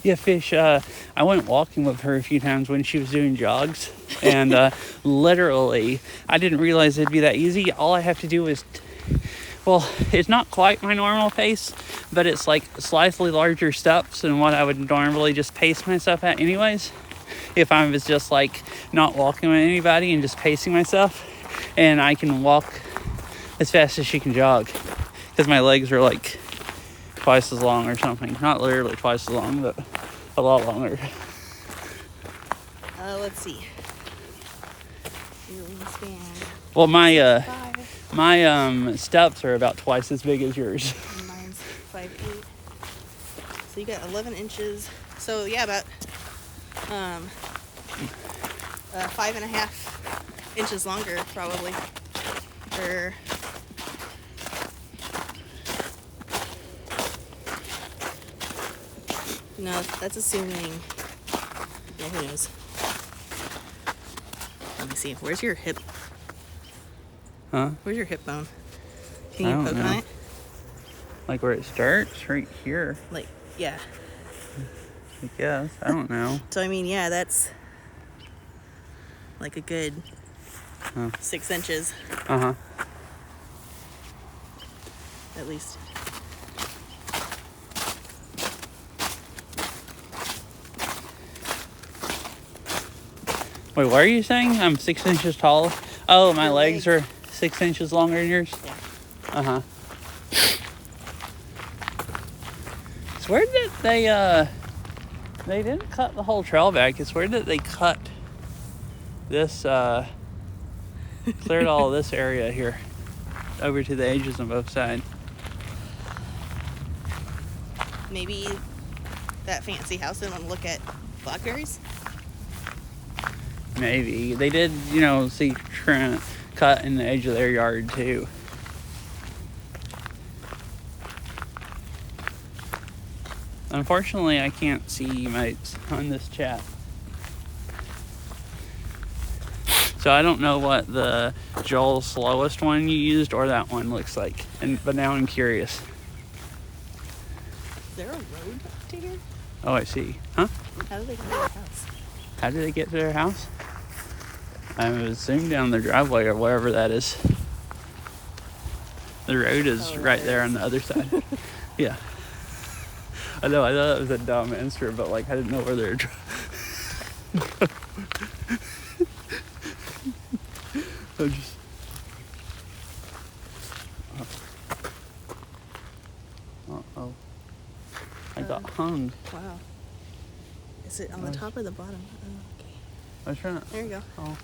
Yeah, Fish, I went walking with her a few times when she was doing jogs, and literally, I didn't realize it'd be that easy. All I have to do is, well, it's not quite my normal pace, but it's like slightly larger steps than what I would normally just pace myself at anyways, if I was just like not walking with anybody and just pacing myself, and I can walk as fast as she can jog, because my legs are like twice as long or something. Not literally twice as long, but a lot longer. Let's see. Your wingspan. Well, my steps are about twice as big as yours. Mine's 5'8". So you got 11 inches. So yeah, about 5.5 inches longer probably. Or no, that's assuming Yeah, who knows? Let me see. Where's your hip? Huh? Where's your hip bone? Can I you don't poke know. on it? Like where it starts? Right here. Like, yeah. I guess. I don't know. So, I mean, yeah, that's like a good Huh. 6 inches, Uh-huh. at least. Wait, what are you saying? I'm 6 inches tall? Oh, my Your legs legs. are 6 inches longer than yours? Yeah. Uh-huh. It's weird that they didn't cut the whole trail back. It's weird that they cut this, cleared all of this area here over to the edges on both sides. Maybe that fancy house didn't want to look at blackberries. Maybe. They did, see Trent cut in the edge of their yard too. Unfortunately, I can't see you mates on this chat. So I don't know what the Joel slowest one you used or that one looks like. But now I'm curious. Is there a road to here? Oh, I see. Huh? How do they get to their house? How did they get to their house? I would assume down their driveway or wherever that is. The road is right there on the other side. Yeah. I know, I thought that was a dumb answer, but like I didn't know where they were I just... Uh-oh. I got hung. Wow. Is it on the top or the bottom? Oh, okay. I was trying to... There you go. Oh,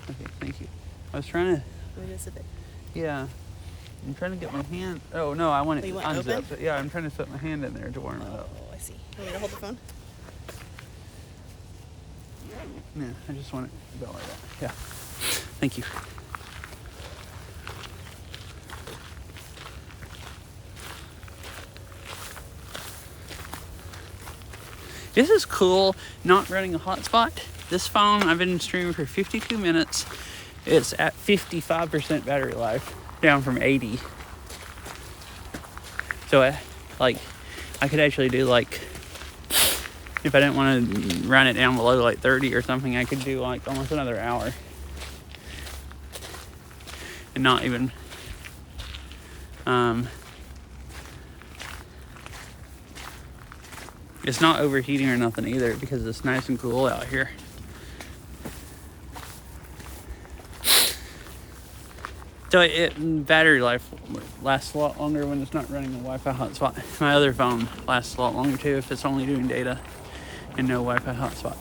okay, thank you. I was trying to... Where does it fit? Yeah. I'm trying to get my hand... Oh, no, I want it Oh, you want unzipped. open? Yeah, I'm trying to put my hand in there to warm it Oh, up. I see. You want me to hold the phone? Yeah, I just want it to go like that. Yeah. Thank you. This is cool, not running a hotspot. This phone, I've been streaming for 52 minutes. It's at 55% battery life, down from 80. So, I could actually do, if I didn't want to run it down below, 30 or something, I could do, almost another hour. And not even, it's not overheating or nothing either because it's nice and cool out here. So battery life lasts a lot longer when it's not running a Wi-Fi hotspot. My other phone lasts a lot longer too if it's only doing data and no Wi-Fi hotspot.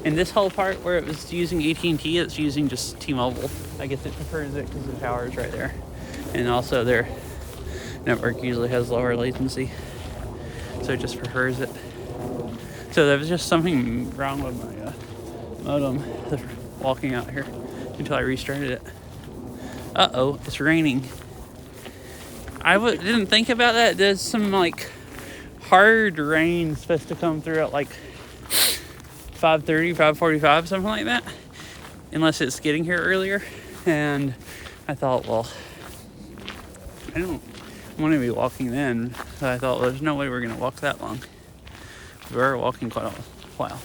And this whole part where it was using AT&T, it's using just T-Mobile. I guess it prefers it because the tower is right there. And also their network usually has lower latency. So it just prefers it. So there was just something wrong with my modem walking out here until I restarted it. Uh-oh, it's raining. I didn't think about that. There's some hard rain supposed to come through at 5:30, 5:45, something like that. Unless it's getting here earlier. And I thought, well, I don't want to be walking then. So I thought, well, there's no way we're going to walk that long. We were walking quite a while.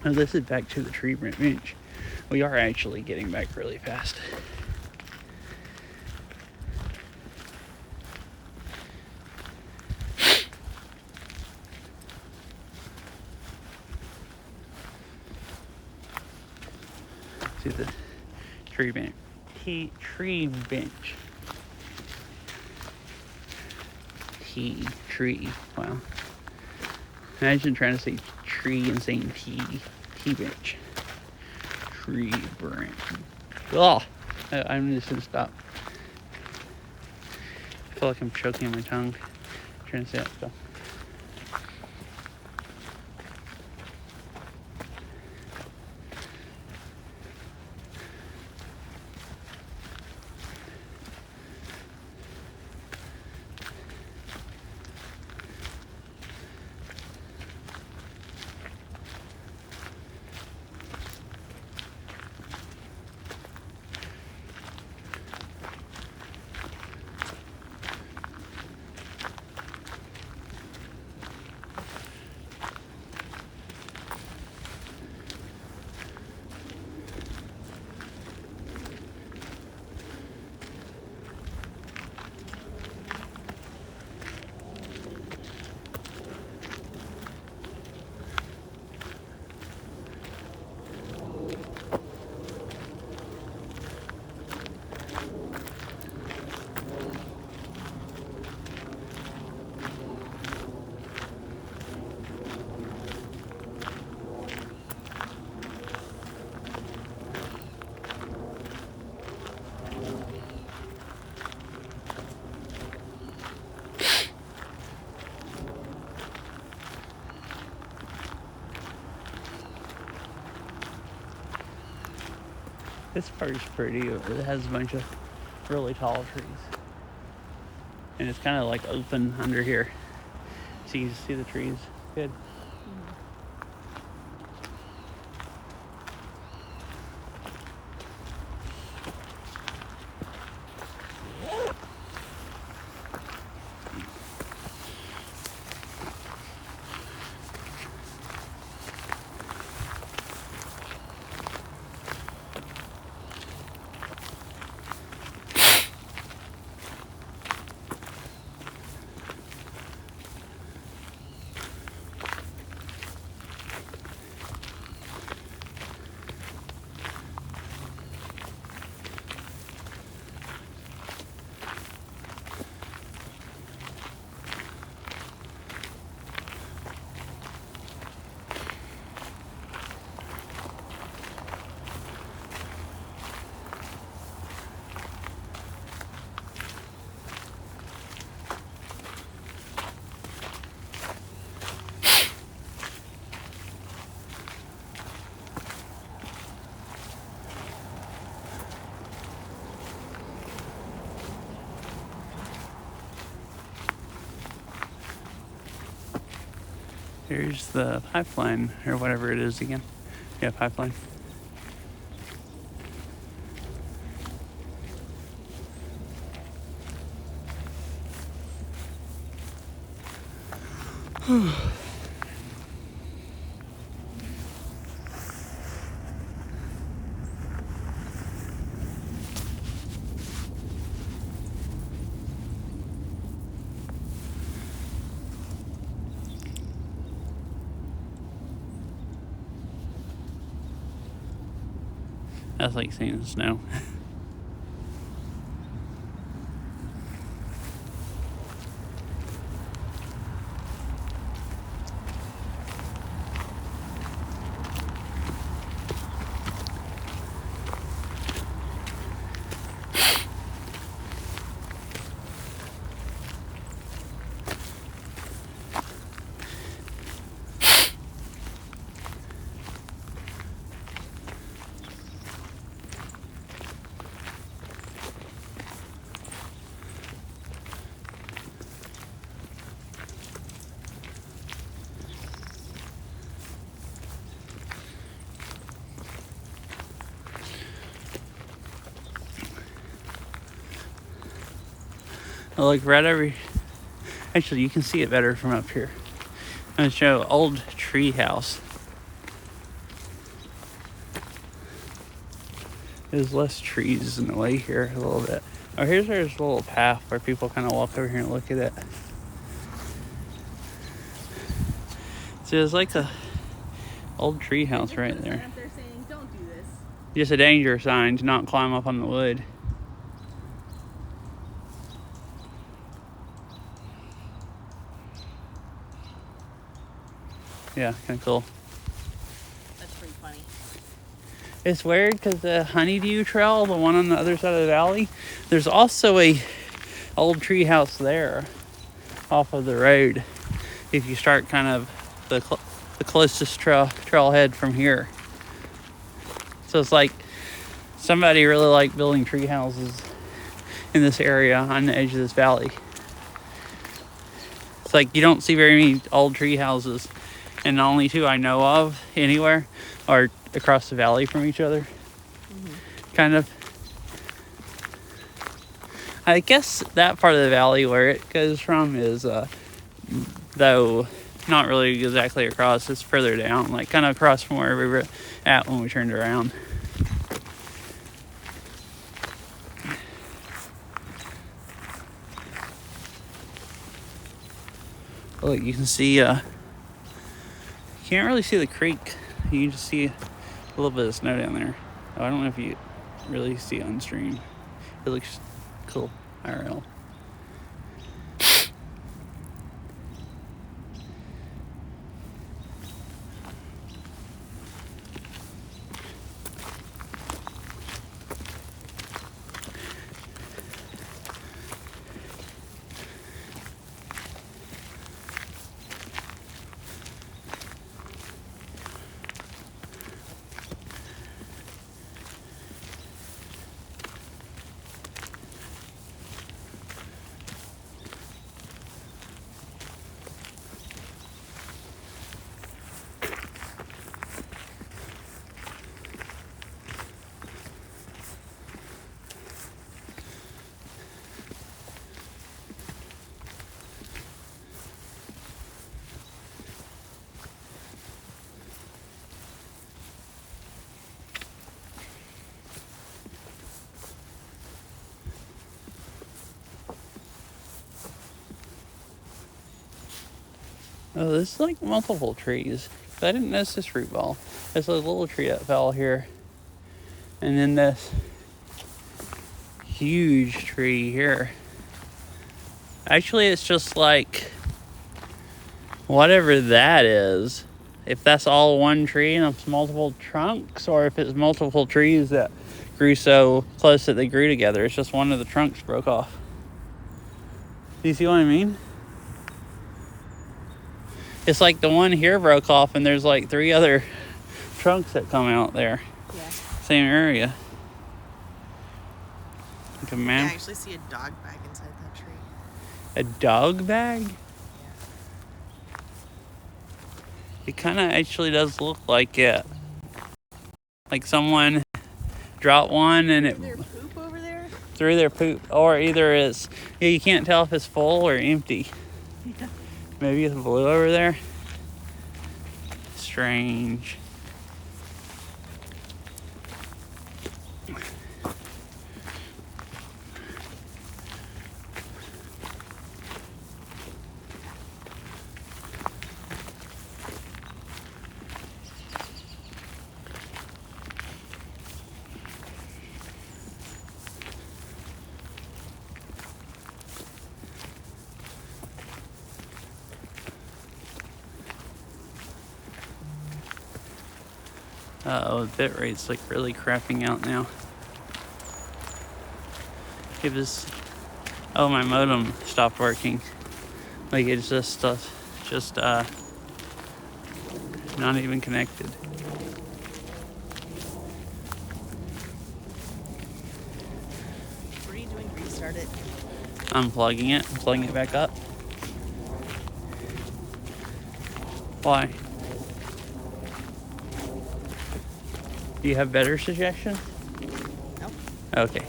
Now this is back to the tree bench. We are actually getting back really fast. To the tree bench. Tree bench. Tree. Wow. Imagine trying to say tree and saying T bench. Tree branch. Oh, I'm just gonna stop. I feel like I'm choking on my tongue. entrance yet. So. This part is pretty. It has a bunch of really tall trees. And it's kind of like open under here. So you can see the trees. Good. Here's the pipeline, or whatever it is again. Yeah, pipeline. That's like seeing snow. Oh, look, right over. Actually, you can see it better from up here. I'm going to show old tree house. There's less trees in the way here a little bit. Oh, there's a little path where people kind of walk over here and look at it. So there's like a old tree house right there. They're saying, don't do this. Just a danger sign to not climb up on the wood. Yeah, kind of cool. That's pretty funny. It's weird because the honeydew trail, the one on the other side of the valley, there's also a old tree house there. off of the road if you start kind of the closest trailhead from here. So it's like somebody really liked building tree houses in this area on the edge of this valley. It's like you don't see very many old tree houses, and the only two I know of anywhere are across the valley from each other. Kind of. I guess that part of the valley where it goes from is, though not really exactly across, it's further down, like kind of across from where we were at when we turned around. Look, you can see, you can't really see the creek. You can just see a little bit of snow down there. Oh, I don't know if you really see on stream. It looks cool, IRL. Oh, this is like multiple trees. I didn't notice this root ball. There's a little tree that fell here. And then this huge tree here. Actually, it's just like whatever that is. If that's all one tree and it's multiple trunks, or if it's multiple trees that grew so close that they grew together. It's just one of the trunks broke off. Do you see what I mean? It's like the one here broke off and there's like 3 other trunks that come out there. Yeah. Same area. Like a man. I actually see a dog bag inside that tree. A dog bag? Yeah. It kind of actually does look like it. Like someone dropped one and it Is there poop over there? threw their poop. Or either it's, yeah, you can't tell if it's full or empty. Yeah. Maybe it's blue over there. Strange. Uh-oh, the bit rate's like really crapping out now. It was, oh, my modem stopped working. Like it's just not even connected. What are you doing? Restart it. Unplugging it, plugging it back up. Why? Do you have better suggestions? No. Okay.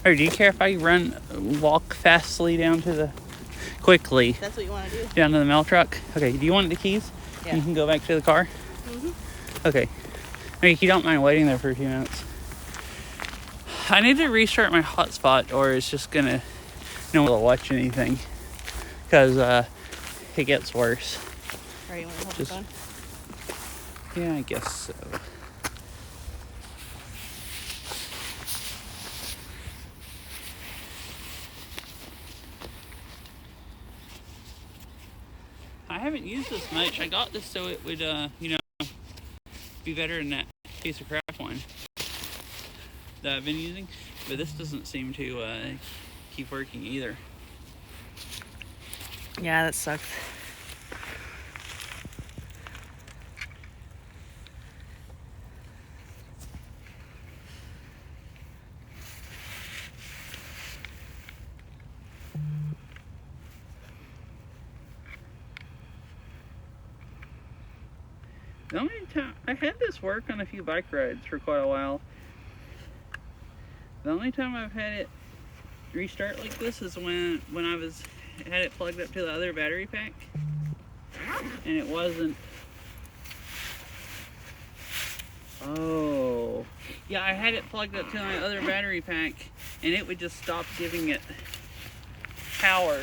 Or do you care if I walk fastly down to the, quickly, That's what you want to do? down to the mail truck? Okay, do you want the keys? Yeah. You can go back to the car? Mm-hmm. Okay. I mean, if you don't mind waiting there for a few minutes. I need to restart my hotspot or it's just gonna, watch anything. Because it gets worse. Alright, you want to hold Just- the phone? Yeah, I guess so. I haven't used this much. I got this so it would, be better than that. piece of crap one that I've been using, but this doesn't seem to keep working either. Yeah, that sucks. The only time I had this work on a few bike rides for quite a while. The only time I've had it restart like this is when I had it plugged up to the other battery pack, and it wasn't. Oh, yeah, I had it plugged up to my other battery pack, and it would just stop giving it power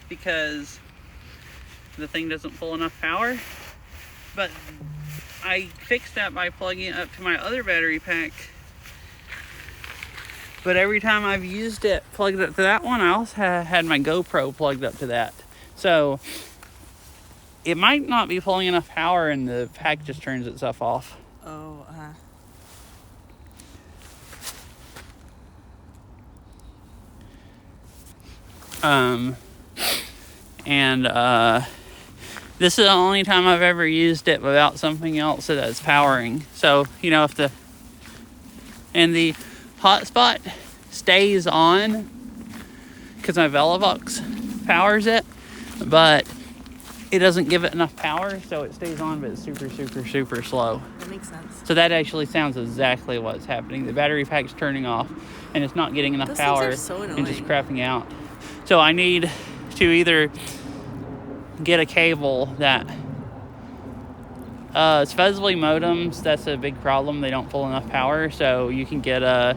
because the thing doesn't pull enough power. But I fixed that by plugging it up to my other battery pack. But every time I've used it plugged up to that one, I also had my GoPro plugged up to that. So it might not be pulling enough power and the pack just turns itself off. Oh, This is the only time I've ever used it without something else that's powering. So, you know, if the hotspot stays on because my Velovox powers it, but it doesn't give it enough power, so it stays on, but it's super, super, super slow. that makes sense. So that actually sounds exactly what's happening. The battery pack's turning off, and it's not getting enough Those power things are so and just annoying. crapping out. So I need to either get a cable that supposedly modems, that's a big problem. They don't pull enough power, so you can get a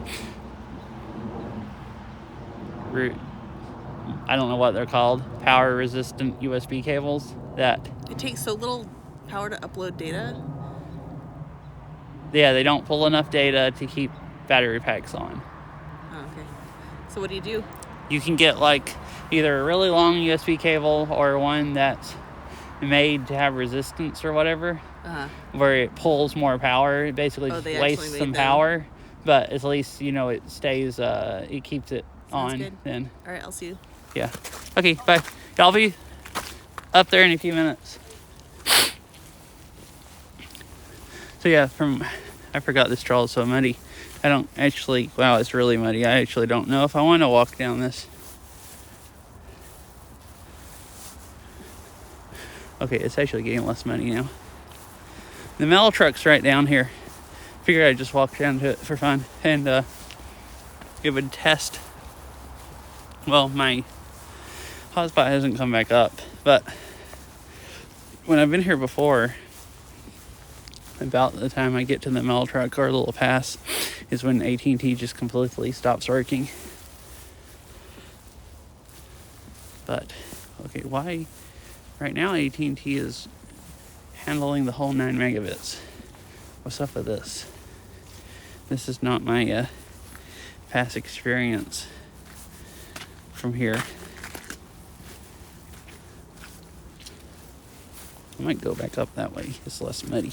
I don't know what they're called, power resistant USB cables that It takes so little power to upload data. they don't pull enough data to keep battery packs on. Oh, okay. So what do? You can get like either a really long USB cable or one that's made to have resistance or whatever, where it pulls more power. It basically just wastes some power, but at least, you know, it stays, it keeps it Sounds on. good. Then. All right, I'll see you. Yeah. Okay, bye. I'll be up there in a few minutes. So yeah, I forgot this trail is so muddy. I don't actually, wow, it's really muddy. I actually don't know if I want to walk down this. Okay, it's actually getting less muddy now. The mail truck's right down here. Figured I'd just walk down to it for fun, and it would test. Well, my hotspot hasn't come back up, but when I've been here before, about the time I get to the mail truck or a little pass is when AT&T just completely stops working. But okay, why right now AT&T is handling the whole 9 megabits? What's up with this? This is not my past experience from here. I might go back up that way. It's less muddy.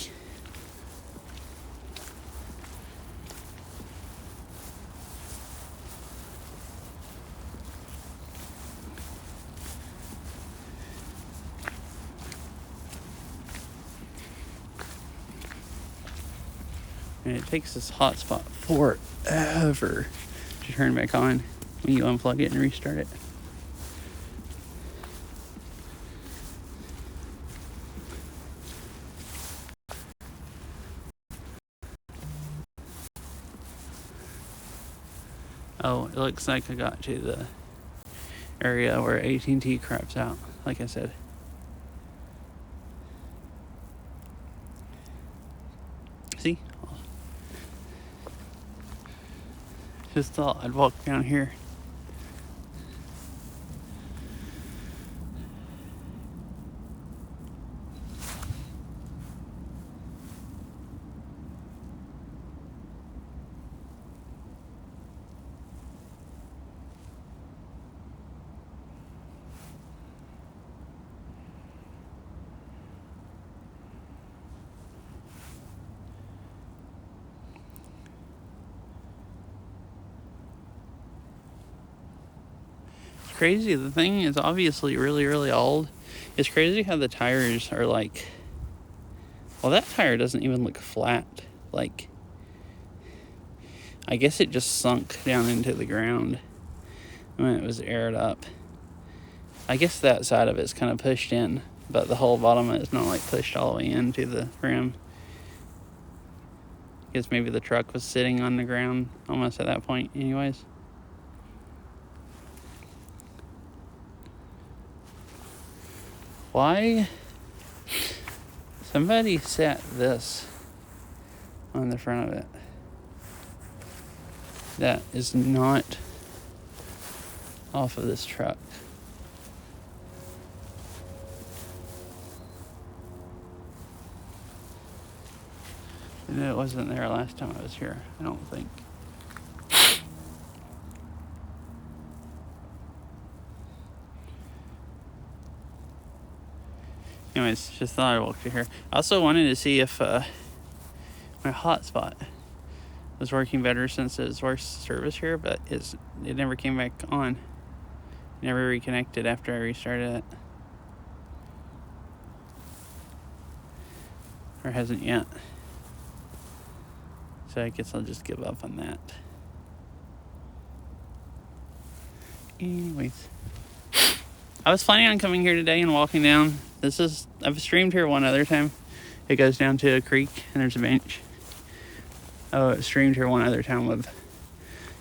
And it takes this hotspot forever to turn back on when you unplug it and restart it. Oh, it looks like I got to the area where AT&T craps out, like I said. See? Just thought I'd walk down here. crazy. The thing is obviously really, really old. It's crazy how the tires are like... Well, that tire doesn't even look flat. Like, I guess it just sunk down into the ground when it was aired up. I guess that side of it's kind of pushed in, but the whole bottom of it's not like pushed all the way into the rim. I guess maybe the truck was sitting on the ground almost at that point anyways. Why? Somebody set this on the front of it. That is not off of this truck. And it wasn't there last time I was here, I don't think. Anyways, just thought I'd walk through here. I also wanted to see if my hotspot was working better since it was worst service here, but it never came back on. It never reconnected after I restarted it. Or hasn't yet. So I guess I'll just give up on that. Anyways. I was planning on coming here today and walking down. I've streamed here one other time. It goes down to a creek and there's a bench. Oh, it streamed here one other time with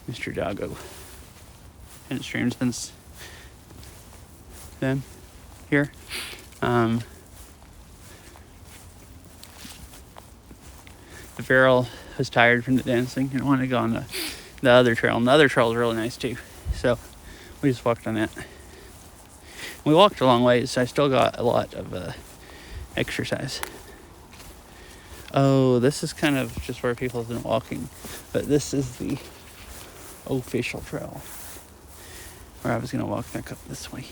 Mr. Doggo. And it streamed since then here. The Beryl was tired from the dancing and wanted to go on the other trail. And the other trail is really nice too. So we just walked on that. We walked a long ways, so I still got a lot of exercise. Oh, this is kind of just where people have been walking. But this is the official trail where I was going to walk back up this way.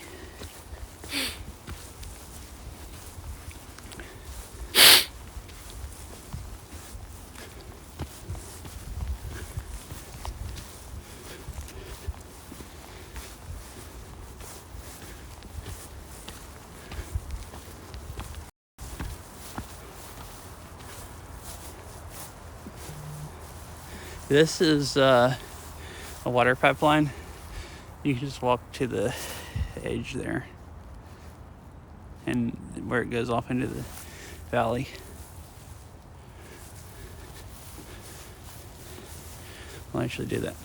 This is a water pipeline. You can just walk to the edge there and where it goes off into the valley. I'll actually do that.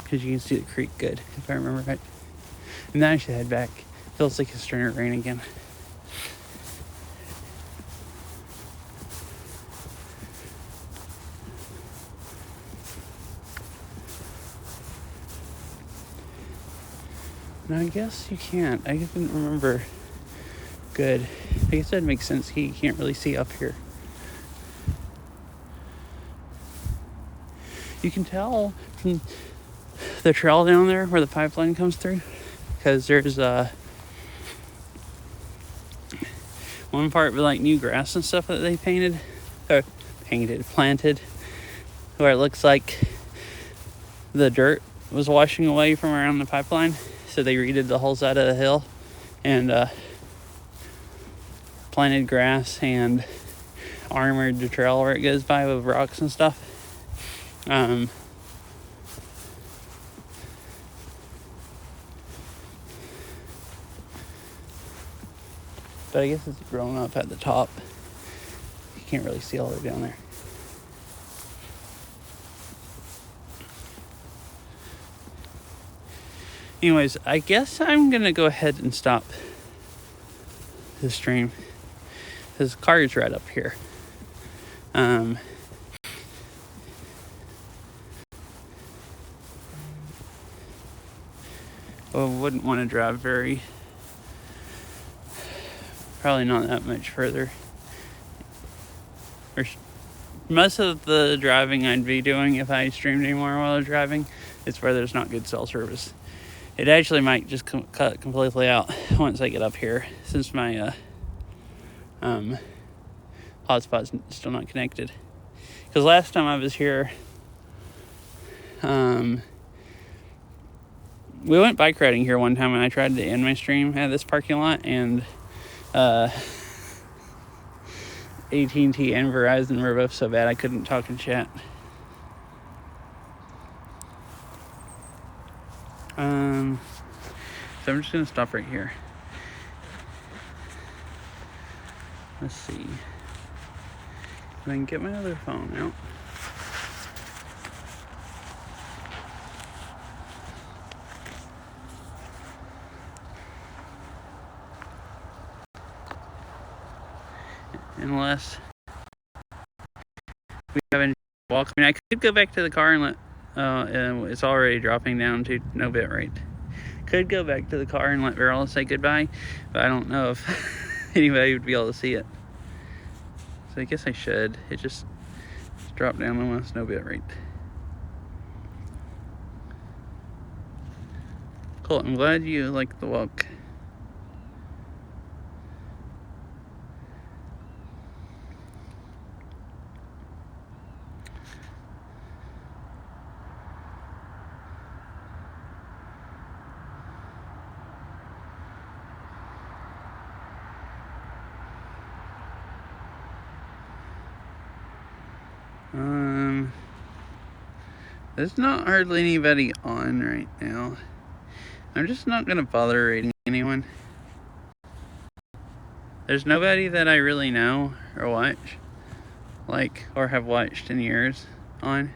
Because you can see the creek good, if I remember right. And now I should head back. Feels like it's starting to rain again. No, I guess you can't. I didn't remember good. I guess that makes sense. You can't really see up here. You can tell from the trail down there where the pipeline comes through, because there's one part with like new grass and stuff that they planted, where it looks like the dirt was washing away from around the pipeline. So they redid the whole side of the hill and planted grass and armored the trail where it goes by with rocks and stuff. But I guess it's grown up at the top. You can't really see all the way down there. Anyways, I guess I'm gonna go ahead and stop the stream. His car is right up here. Well, I wouldn't want to drive probably not that much further. Most of the driving I'd be doing if I streamed anymore while I was driving is where there's not good cell service. It actually might just cut completely out once I get up here, since my hotspot's still not connected. Because last time I was here, we went bike riding here one time, and I tried to end my stream at this parking lot, and AT&T and Verizon were both so bad I couldn't talk and chat. So I'm just gonna stop right here. Let's see if I can get my other phone out. Unless we haven't walked. I mean, I could go back to the car and let. It's already dropping down to no bit rate. Could go back to the car and let Beryl say goodbye, but I don't know if anybody would be able to see it. So I guess I should. It just dropped down almost no bit rate. Cool. I'm glad you like the walk. There's not hardly anybody on right now. I'm just not gonna bother rating anyone. There's nobody that I really know or watch, like, or have watched in years on.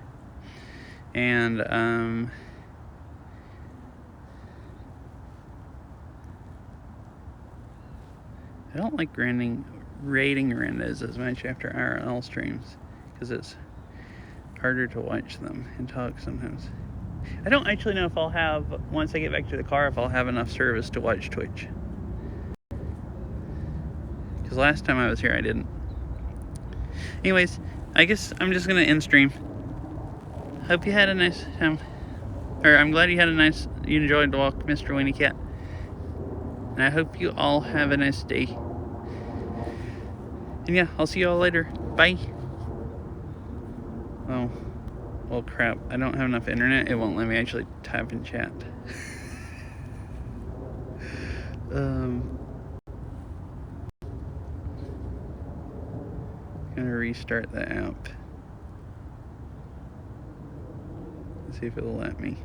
And I don't like rating randos as much after IRL streams because it's harder to watch them and talk sometimes. I don't actually know if I'll have, once I get back to the car, if I'll have enough service to watch Twitch. Because last time I was here, I didn't. Anyways, I guess I'm just going to end stream. Hope you had a nice time. Or I'm glad you enjoyed the walk, Mr. Weenie Cat. And I hope you all have a nice day. And yeah, I'll see you all later. Bye. Oh, well, crap. I don't have enough internet. It won't let me actually type in chat. Gonna restart the app. Let's see if it'll let me.